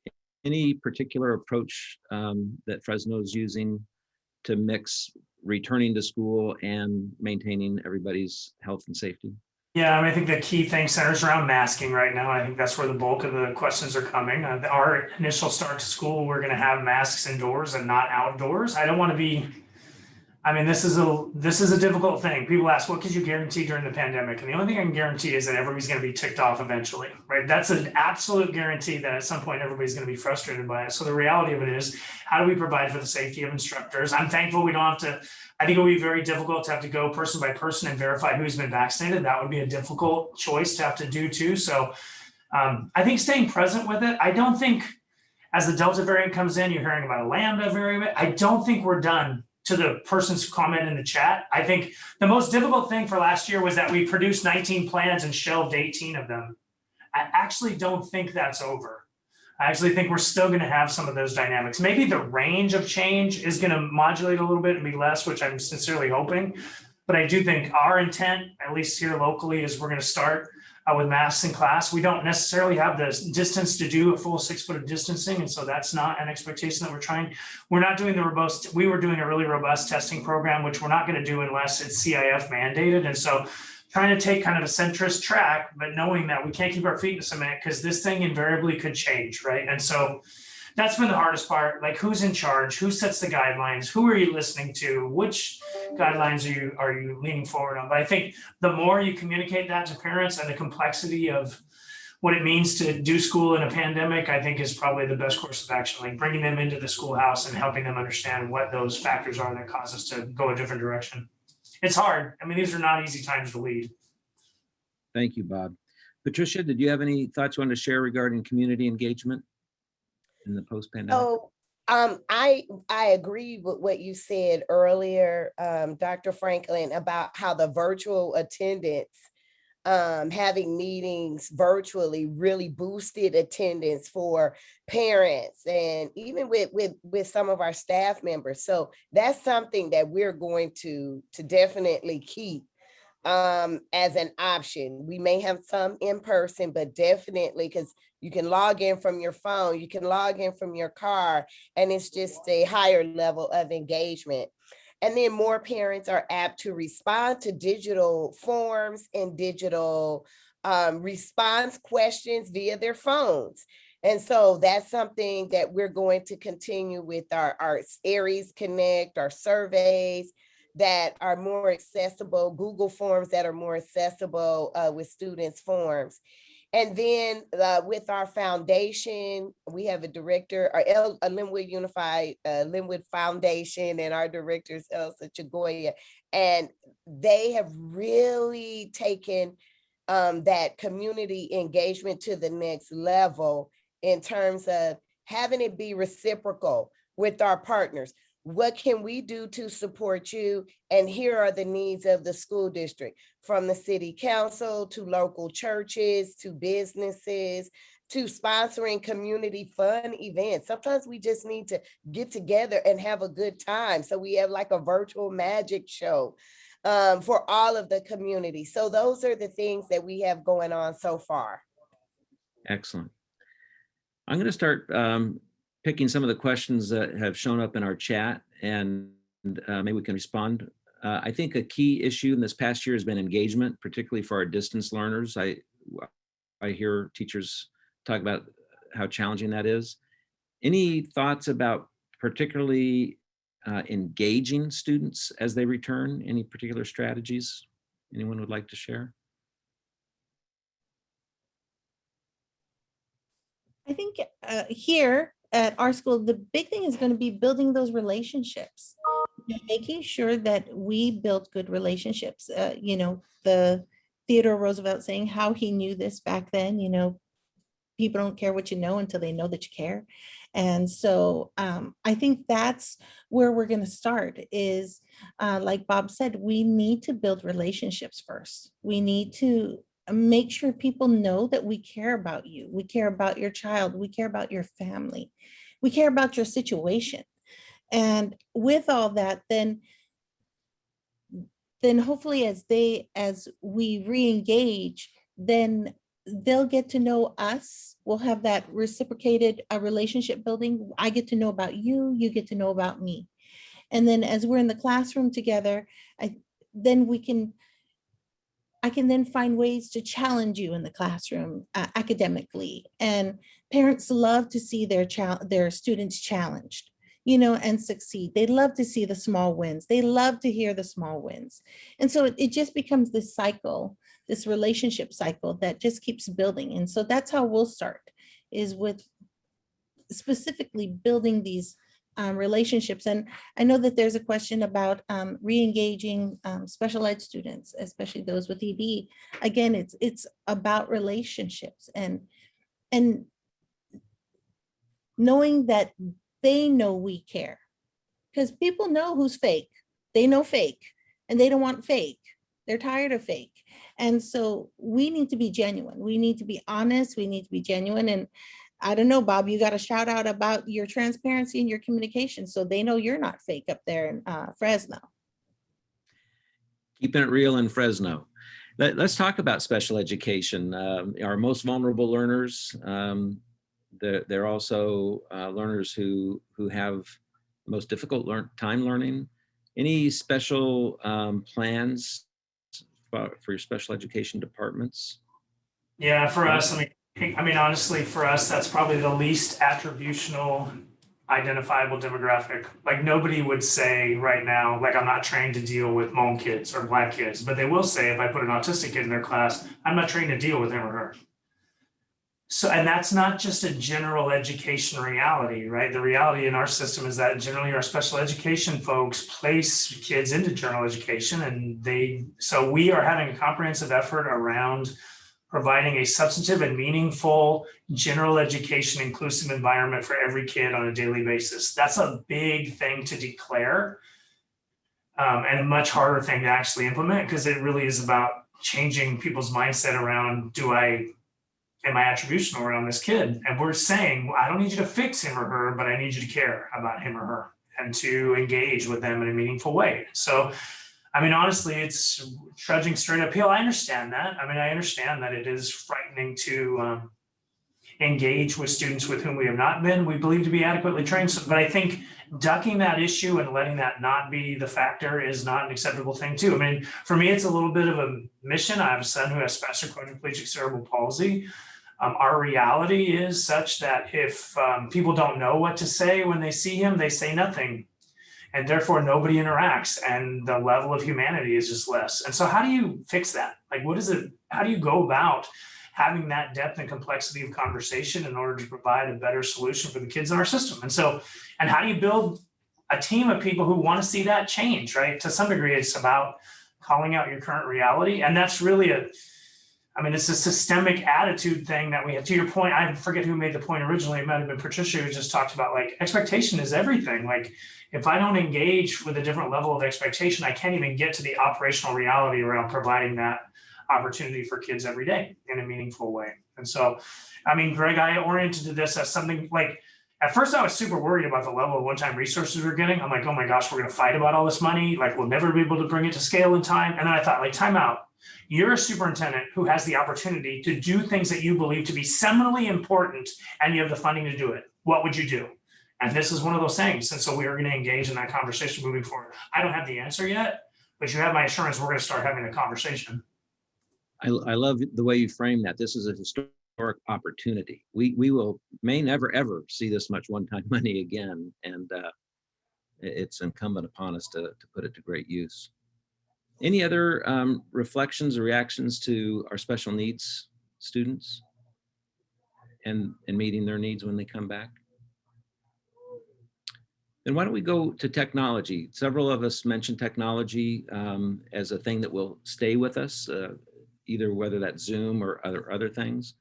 Any particular approach that Fresno is using to mix returning to school and maintaining everybody's health and safety?
Yeah, I mean, I think the key thing centers around masking right now. I think that's where the bulk of the questions are coming. Our initial start to school, we're going to have masks indoors and not outdoors. I don't want to be, I mean, this is a difficult thing. People ask, what could you guarantee during the pandemic? And the only thing I can guarantee is that everybody's going to be ticked off eventually, right? That's an absolute guarantee that at some point everybody's going to be frustrated by it. So the reality of it is, how do we provide for the safety of instructors? I'm thankful we don't have to, I think it would be very difficult to have to go person by person and verify who's been vaccinated. That would be a difficult choice to have to do too. So I think staying present with it, I don't think as the Delta variant comes in, you're hearing about a Lambda variant. I don't think we're done. To the person's comment in the chat, I think the most difficult thing for last year was that we produced 19 plans and shelved 18 of them. I actually don't think that's over. I actually think we're still going to have some of those dynamics. Maybe the range of change is going to modulate a little bit and be less, which I'm sincerely hoping. But I do think our intent, at least here locally, is we're going to start with masks in class. We don't necessarily have the distance to do a full 6 foot of distancing. And so that's not an expectation that we're trying. We're not doing the robust, we were doing a really robust testing program, which we're not going to do unless it's CIF mandated. And so trying to take kind of a centrist track, but knowing that we can't keep our feet in cement because this thing invariably could change, right? And so that's been the hardest part. Like, who's in charge? Who sets the guidelines? Who are you listening to? Which guidelines are you leaning forward on? But I think the more you communicate that to parents and the complexity of what it means to do school in a pandemic, I think is probably the best course of action. Like bringing them into the schoolhouse and helping them understand what those factors are that cause us to go a different direction. It's hard. I mean, these are not easy times to lead.
Thank you, Bob. Patricia, did you have any thoughts you want to share regarding community engagement in the post-pandemic?
So I agree with what you said earlier, Dr. Franklin, about how the virtual attendance, having meetings virtually really boosted attendance for parents and even with some of our staff members. So that's something that we're going to definitely keep as an option. We may have some in person, but definitely, because you can log in from your phone, you can log in from your car, and it's just a higher level of engagement. And then more parents are apt to respond to digital forms and digital response questions via their phones. And so that's something that we're going to continue with our Aries Connect, our surveys that are more accessible, Google Forms that are more accessible with students' forms. And then with our foundation, we have a director, a Lynwood Unified Lynwood Foundation, and our director is Elsa Chagoya. And they have really taken that community engagement to the next level in terms of having it be reciprocal with our partners. What can we do to support you? And here are the needs of the school district, from the city council to local churches, to businesses, to sponsoring community fun events. Sometimes we just need to get together and have a good time. So we have like a virtual magic show for all of the community. So those are the things that we have going on so far.
Excellent. I'm going to start picking some of the questions that have shown up in our chat, and maybe we can respond. I think a key issue in this past year has been engagement, particularly for our distance learners. I hear teachers talk about how challenging that is. Any thoughts about particularly engaging students as they return? Any particular strategies anyone would like to share?
I think here at our school, the big thing is going to be building those relationships, making sure that we build good relationships. The Theodore Roosevelt saying how he knew this back then, people don't care what you know until they know that you care. And so I think that's where we're going to start is, like Bob said, we need to build relationships first. We need to make sure people know that we care about you. We care about your child. We care about your family. We care about your situation. And with all that, then hopefully as we re-engage, then they'll get to know us. We'll have that reciprocated relationship building. I get to know about you, you get to know about me. And then as we're in the classroom together, I can then find ways to challenge you in the classroom academically. And parents love to see their students challenged, and succeed. They love to see the small wins. They love to hear the small wins. And so it just becomes this cycle, this relationship cycle that just keeps building. And so that's how we'll start, is with specifically building these relationships. And I know that there's a question about re-engaging special ed students, especially those with ED. Again, it's about relationships and knowing that they know we care, because people know who's fake. They know fake and they don't want fake. They're tired of fake. And so we need to be genuine. We need to be honest. We need to be genuine. And I don't know, Bob, you got a shout out about your transparency and your communication, so they know you're not fake up there in Fresno.
Keeping it real in Fresno. Let's talk about special education. Our most vulnerable learners, they're also learners who have the most difficult time learning. Any special plans for your special education departments?
Yeah, for us, I mean, honestly, for us, that's probably the least attributional identifiable demographic. Like nobody would say right now, like I'm not trained to deal with Hmong kids or Black kids, but they will say if I put an autistic kid in their class, I'm not trained to deal with him or her. So, and that's not just a general education reality, right? The reality in our system is that generally our special education folks place kids into general education, and so we are having a comprehensive effort around providing a substantive and meaningful general education inclusive environment for every kid on a daily basis. That's a big thing to declare, and a much harder thing to actually implement, because it really is about changing people's mindset around, am I attributional around this kid? And we're saying, well, I don't need you to fix him or her, but I need you to care about him or her and to engage with them in a meaningful way. So, I mean, honestly, it's trudging straight uphill. I understand that. I mean, I understand that it is frightening to engage with students with whom we have not been, we believe, to be adequately trained. So, but I think ducking that issue and letting that not be the factor is not an acceptable thing too. I mean, for me, it's a little bit of a mission. I have a son who has spastic quadriplegic cerebral palsy. Our reality is such that if people don't know what to say when they see him, they say nothing. And therefore nobody interacts, and the level of humanity is just less. And so how do you fix that? Like, how do you go about having that depth and complexity of conversation in order to provide a better solution for the kids in our system? And how do you build a team of people who want to see that change, right? To some degree, it's about calling out your current reality. And that's really it's a systemic attitude thing that we have. To your point, I forget who made the point originally. It might have been Patricia, who just talked about, like, expectation is everything. Like, if I don't engage with a different level of expectation, I can't even get to the operational reality around providing that opportunity for kids every day in a meaningful way. And so, I mean, Greg, I oriented this as something like, at first I was super worried about the level of one-time resources we're getting. I'm like, oh my gosh, we're going to fight about all this money. Like, we'll never be able to bring it to scale in time. And then I thought, like, time out. You're a superintendent who has the opportunity to do things that you believe to be seminally important, and you have the funding to do it. What would you do? And this is one of those things. And so we are going to engage in that conversation moving forward. I don't have the answer yet, but you have my assurance we're going to start having a conversation.
I love the way you frame that. This is a historic opportunity. We may never, ever see this much one-time money again. And it's incumbent upon us to put it to great use. Any other reflections or reactions to our special needs students and meeting their needs when they come back? Then why don't we go to technology? Several of us mentioned technology as a thing that will stay with us, either whether that's Zoom or other things.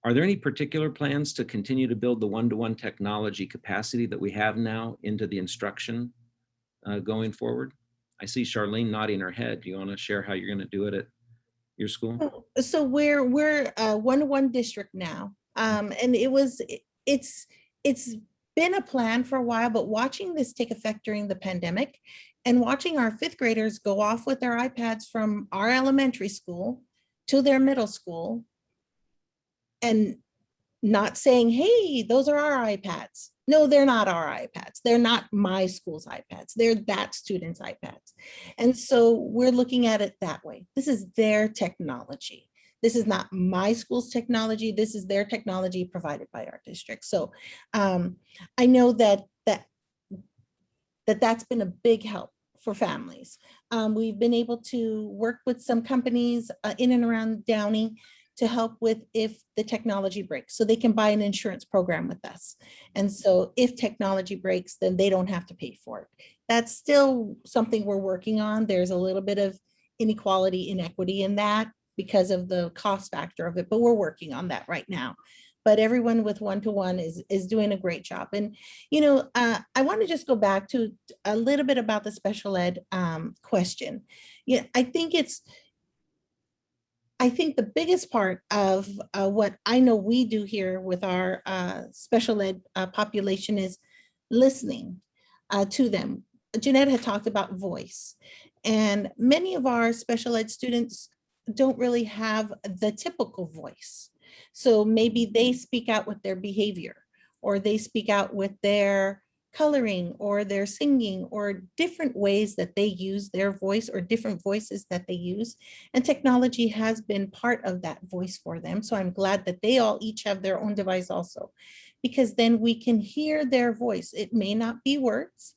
Are there any particular plans to continue to build the one-to-one technology capacity that we have now into the instruction going forward? I see Charlene nodding her head. Do you want to share how you're going to do it at your school?
So we're a one-to-one district now. And it's been a plan for a while, but watching this take effect during the pandemic and watching our fifth graders go off with their iPads from our elementary school to their middle school and not saying, hey, those are our iPads. No, they're not our iPads. They're not my school's iPads. They're that student's iPads. And so we're looking at it that way. This is their technology. This is not my school's technology. This is their technology provided by our district. So I know that's been a big help for families. We've been able to work with some companies in and around Downey to help with if the technology breaks, so they can buy an insurance program with us. And so if technology breaks, then they don't have to pay for it. That's still something we're working on. There's a little bit of inequity in that because of the cost factor of it, but we're working on that right now. But everyone with one-to-one is doing a great job. And, I want to just go back to a little bit about the special ed question. Yeah, I think the biggest part of what I know we do here with our special ed population is listening to them. Jeanette had talked about voice, and many of our special ed students don't really have the typical voice. So maybe they speak out with their behavior, or they speak out with their coloring or their singing, or different ways that they use their voice, or different voices that they use. And technology has been part of that voice for them. So I'm glad that they all each have their own device also, because then we can hear their voice. It may not be words,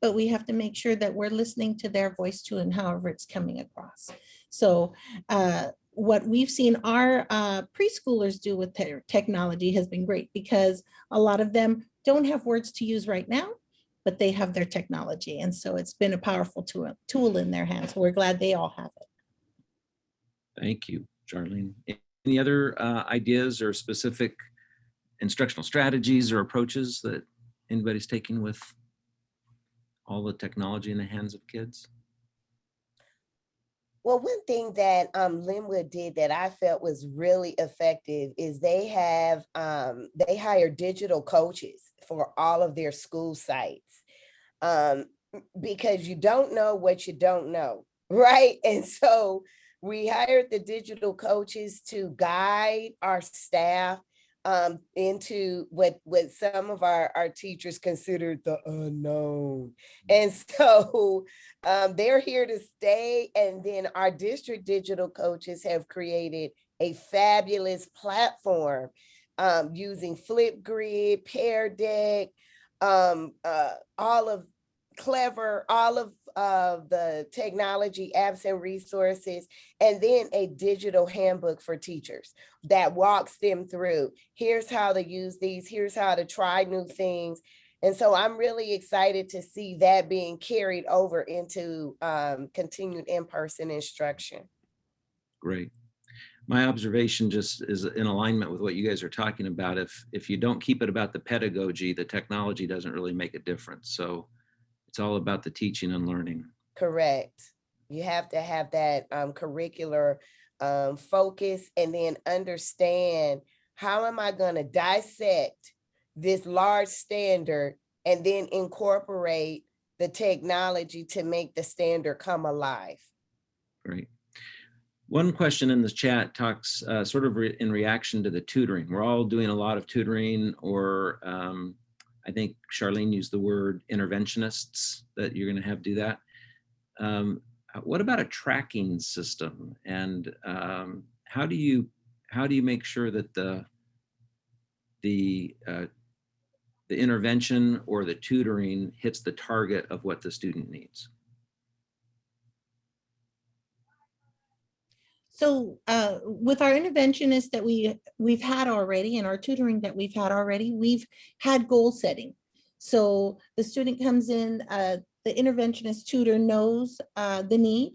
but we have to make sure that we're listening to their voice too, and however it's coming across. So what we've seen our preschoolers do with technology has been great, because a lot of them don't have words to use right now, but they have their technology. And so it's been a powerful tool in their hands. So we're glad they all have it.
Thank you, Charlene. Any other ideas or specific instructional strategies or approaches that anybody's taking with all the technology in the hands of kids?
Well, one thing that Lynwood did that I felt was really effective is they hire digital coaches for all of their school sites, because you don't know what you don't know, right? And so we hired the digital coaches to guide our staff into what some of our teachers considered the unknown. And so they're here to stay. And then our district digital coaches have created a fabulous platform using Flipgrid, Pear Deck, all of Clever, all of the technology apps and resources, and then a digital handbook for teachers that walks them through. Here's how to use these, here's how to try new things. And so I'm really excited to see that being carried over into continued in-person instruction.
Great. My observation just is in alignment with what you guys are talking about. If you don't keep it about the pedagogy, the technology doesn't really make a difference. So it's all about the teaching and learning.
Correct. You have to have that curricular focus, and then understand, how am I going to dissect this large standard and then incorporate the technology to make the standard come alive.
Great. One question in the chat talks sort of in reaction to the tutoring. We're all doing a lot of tutoring, or I think Charlene used the word interventionists, that you're going to have do that. What about a tracking system? And how do you make sure that the intervention or the tutoring hits the target of what the student needs?
So with our interventionists that we've had already, and our tutoring that we've had already, we've had goal setting. So the student comes in, the interventionist tutor knows the need,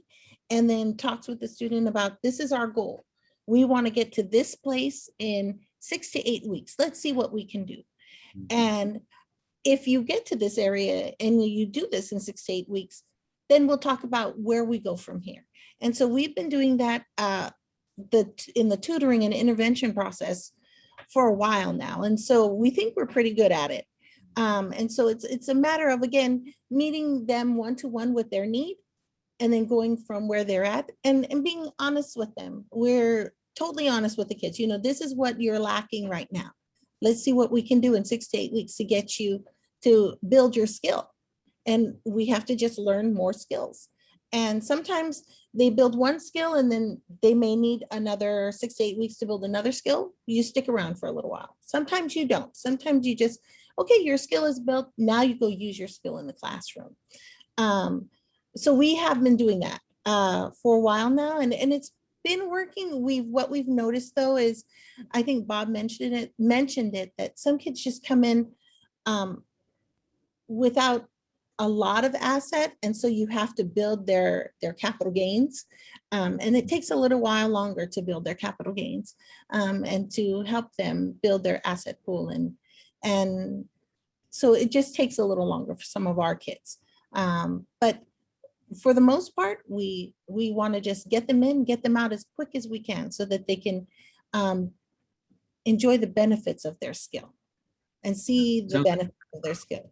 and then talks with the student about, this is our goal. We want to get to this place in 6 to 8 weeks. Let's see what we can do. And if you get to this area and you do this in 6 to 8 weeks, then we'll talk about where we go from here. And so we've been doing that in the tutoring and intervention process for a while now. And so we think we're pretty good at it. And so it's a matter of, again, meeting them one-to-one with their need, and then going from where they're at and being honest with them. We're totally honest with the kids. You know, this is what you're lacking right now. Let's see what we can do in 6 to 8 weeks to get you to build your skill. And we have to just learn more skills. And sometimes they build one skill and then they may need another 6 to 8 weeks to build another skill. You stick around for a little while. Sometimes you don't. Sometimes you just, okay, your skill is built. Now you go use your skill in the classroom. So we have been doing that for a while now, and it's been working. What we've noticed though is, I think Bob mentioned it, that some kids just come in without a lot of asset, and so you have to build their capital gains, and it takes a little while longer to build their capital gains, and to help them build their asset pool, and so it just takes a little longer for some of our kids, but for the most part, we want to just get them in, get them out as quick as we can, so that they can enjoy the benefits of their skill and see the benefits of their skill.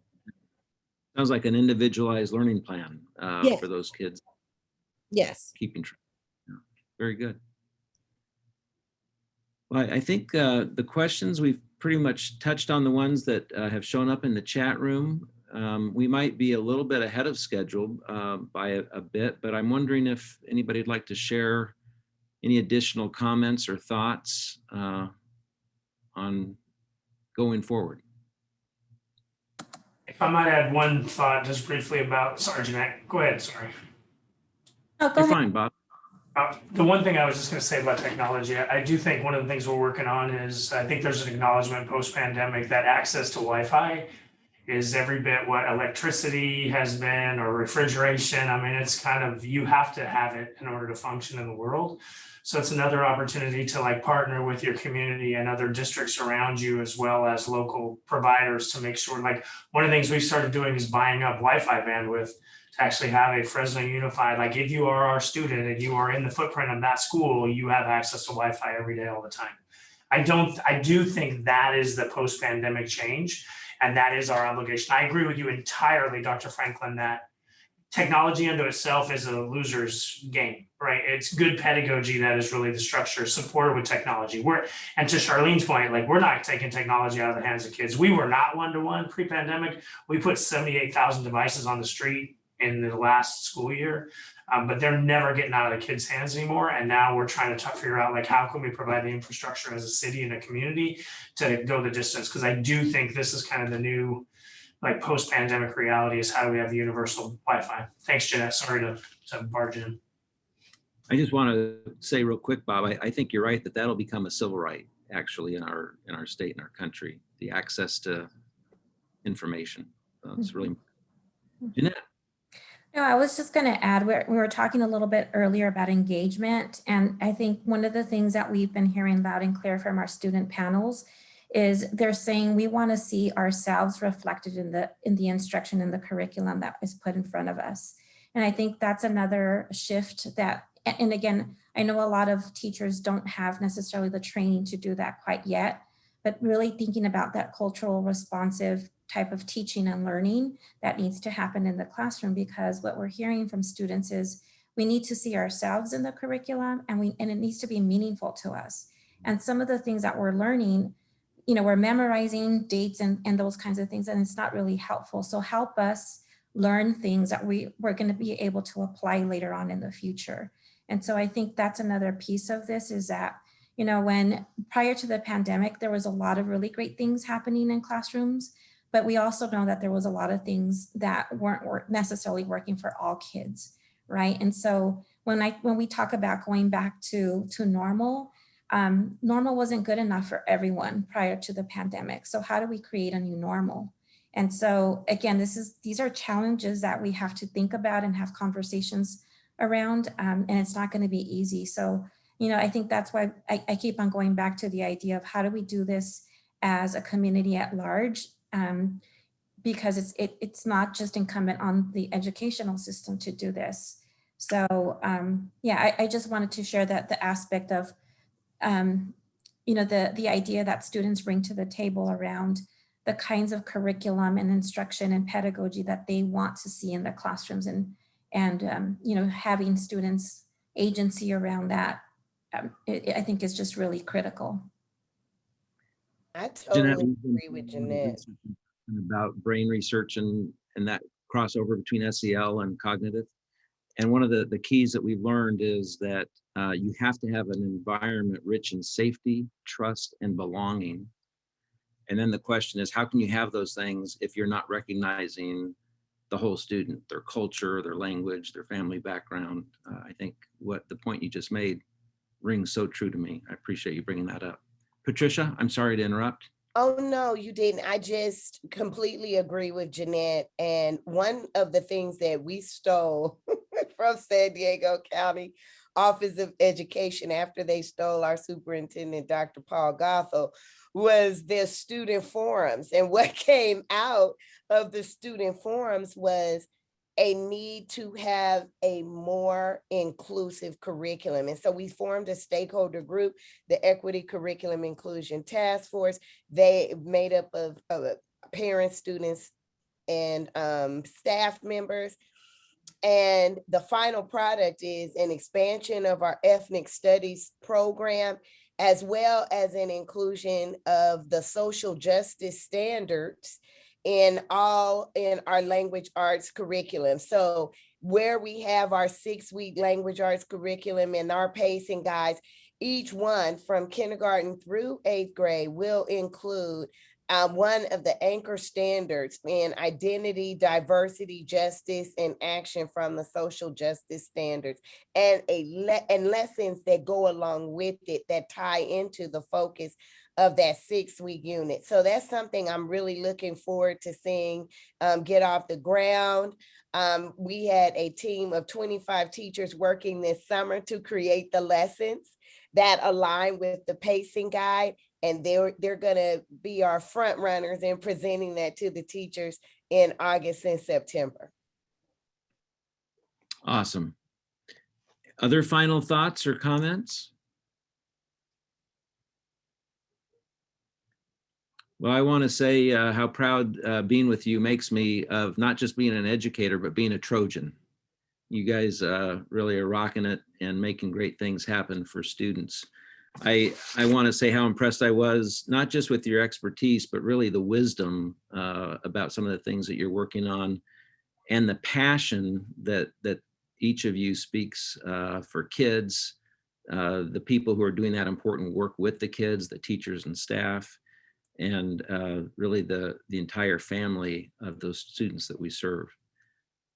Sounds like an individualized learning plan
Yes.
for those kids.
Yes.
Keeping track. Yeah. Very good. Well, I think the questions, we've pretty much touched on the ones that have shown up in the chat room. We might be a little bit ahead of schedule by a bit, but I'm wondering if anybody'd like to share any additional comments or thoughts on going forward.
If I might add one thought just briefly about, sorry, Jeanette, go ahead, sorry.
Oh, go
You're
ahead.
fine, Bob.
The one thing I was just going to say about technology, I do think one of the things we're working on is, I think there's an acknowledgement post-pandemic that access to Wi-Fi is every bit what electricity has been or refrigeration. I mean, it's kind of, you have to have it in order to function in the world. So it's another opportunity to like partner with your community and other districts around you, as well as local providers, to make sure, like, one of the things we started doing is buying up Wi-Fi bandwidth to actually have a Fresno unified, like if you are our student and you are in the footprint of that school, you have access to Wi-Fi every day, all the time. I do think that is the post-pandemic change. And that is our obligation. I agree with you entirely, Dr. Franklin, that technology unto itself is a loser's game, right? It's good pedagogy that is really the structure supported with technology. And to Charlene's point, like, we're not taking technology out of the hands of kids. We were not one-to-one pre-pandemic. We put 78,000 devices on the street in the last school year, but they're never getting out of the kids' hands anymore. And now we're trying to figure out, like, how can we provide the infrastructure as a city and a community to go the distance? Because I do think this is kind of the new, like, post-pandemic reality, is how do we have the universal Wi-Fi? Thanks, Jeanette. Sorry to barge in.
I just want to say real quick, Bob, I think you're right that that'll become a civil right, actually, in our state and our country, the access to information. It's really important. Jeanette.
No, I was just going to add, we were talking a little bit earlier about engagement. And I think one of the things that we've been hearing loud and clear from our student panels is they're saying we want to see ourselves reflected in the instruction and the curriculum that is put in front of us. And I think that's another shift that, and again, I know a lot of teachers don't have necessarily the training to do that quite yet, but really thinking about that cultural responsive type of teaching and learning that needs to happen in the classroom, because what we're hearing from students is we need to see ourselves in the curriculum, and it needs to be meaningful to us. And some of the things that we're learning, you know, we're memorizing dates and those kinds of things, and it's not really helpful. So help us learn things that we're going to be able to apply later on in the future. And so I think that's another piece of this, is that, you know, when prior to the pandemic, there was a lot of really great things happening in classrooms, but we also know that there was a lot of things that weren't necessarily working for all kids, right? And so when we talk about going back to normal, normal wasn't good enough for everyone prior to the pandemic. So how do we create a new normal? And so again, these are challenges that we have to think about and have conversations around, and it's not going to be easy. So, you know, I think that's why I keep on going back to the idea of how do we do this as a community at large, because it's not just incumbent on the educational system to do this. So yeah, I just wanted to share that the aspect of, you know, the idea that students bring to the table around the kinds of curriculum and instruction and pedagogy that they want to see in the classrooms, and you know, having students agency around that, I think is just really critical.
I totally agree with Jeanette.
About brain research and that crossover between SEL and cognitive. And one of the keys that we've learned is that you have to have an environment rich in safety, trust, and belonging. And then the question is, how can you have those things if you're not recognizing the whole student, their culture, their language, their family background? I think what the point you just made rings so true to me. I appreciate you bringing that up. Patricia, I'm sorry to interrupt.
Oh, no, you didn't. I just completely agree with Jeanette. And one of the things that we stole from San Diego County Office of Education after they stole our superintendent, Dr. Paul Gothel, was their student forums. And what came out of the student forums was a need to have a more inclusive curriculum. And so we formed a stakeholder group, the Equity Curriculum Inclusion Task Force. They made up of parents, students, and staff members. And the final product is an expansion of our ethnic studies program, as well as an inclusion of the social justice standards in our language arts curriculum. So where we have our 6-week language arts curriculum and our pacing guides, each one from kindergarten through 8th grade will include one of the anchor standards in identity, diversity, justice, and action from the social justice standards, and lessons that go along with it that tie into the focus of that 6-week unit. So that's something I'm really looking forward to seeing get off the ground. We had a team of 25 teachers working this summer to create the lessons that align with the pacing guide. And they're gonna be our front runners in presenting that to the teachers in August and September.
Awesome. Other final thoughts or comments? Well, I want to say how proud being with you makes me of not just being an educator, but being a Trojan. You guys really are rocking it and making great things happen for students. I want to say how impressed I was, not just with your expertise, but really the wisdom about some of the things that you're working on, and the passion that each of you speaks for kids, the people who are doing that important work with the kids, the teachers and staff, and really the entire family of those students that we serve.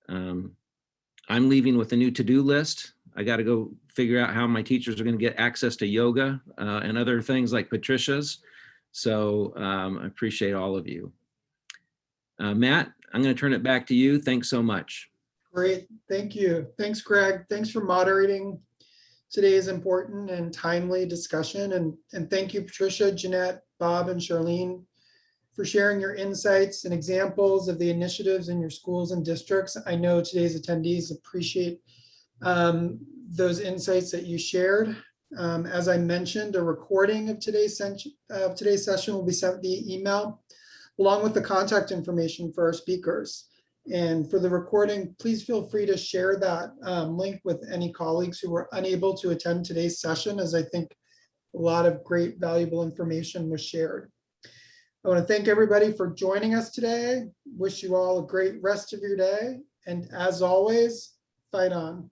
I'm leaving with a new to-do list. I got to go figure out how my teachers are going to get access to yoga and other things like Patricia's. So I appreciate all of you. Matt, I'm going to turn it back to you. Thanks so much.
Great, thank you. Thanks, Greg. Thanks for moderating today's important and timely discussion. And thank you, Patricia, Jeanette, Bob, and Charlene, for sharing your insights and examples of the initiatives in your schools and districts. I know today's attendees appreciate those insights that you shared. As I mentioned, a recording of today's session will be sent via email, along with the contact information for our speakers. And for the recording, please feel free to share that link with any colleagues who were unable to attend today's session, as I think a lot of great valuable information was shared. I want to thank everybody for joining us today. Wish you all a great rest of your day. And as always, fight on.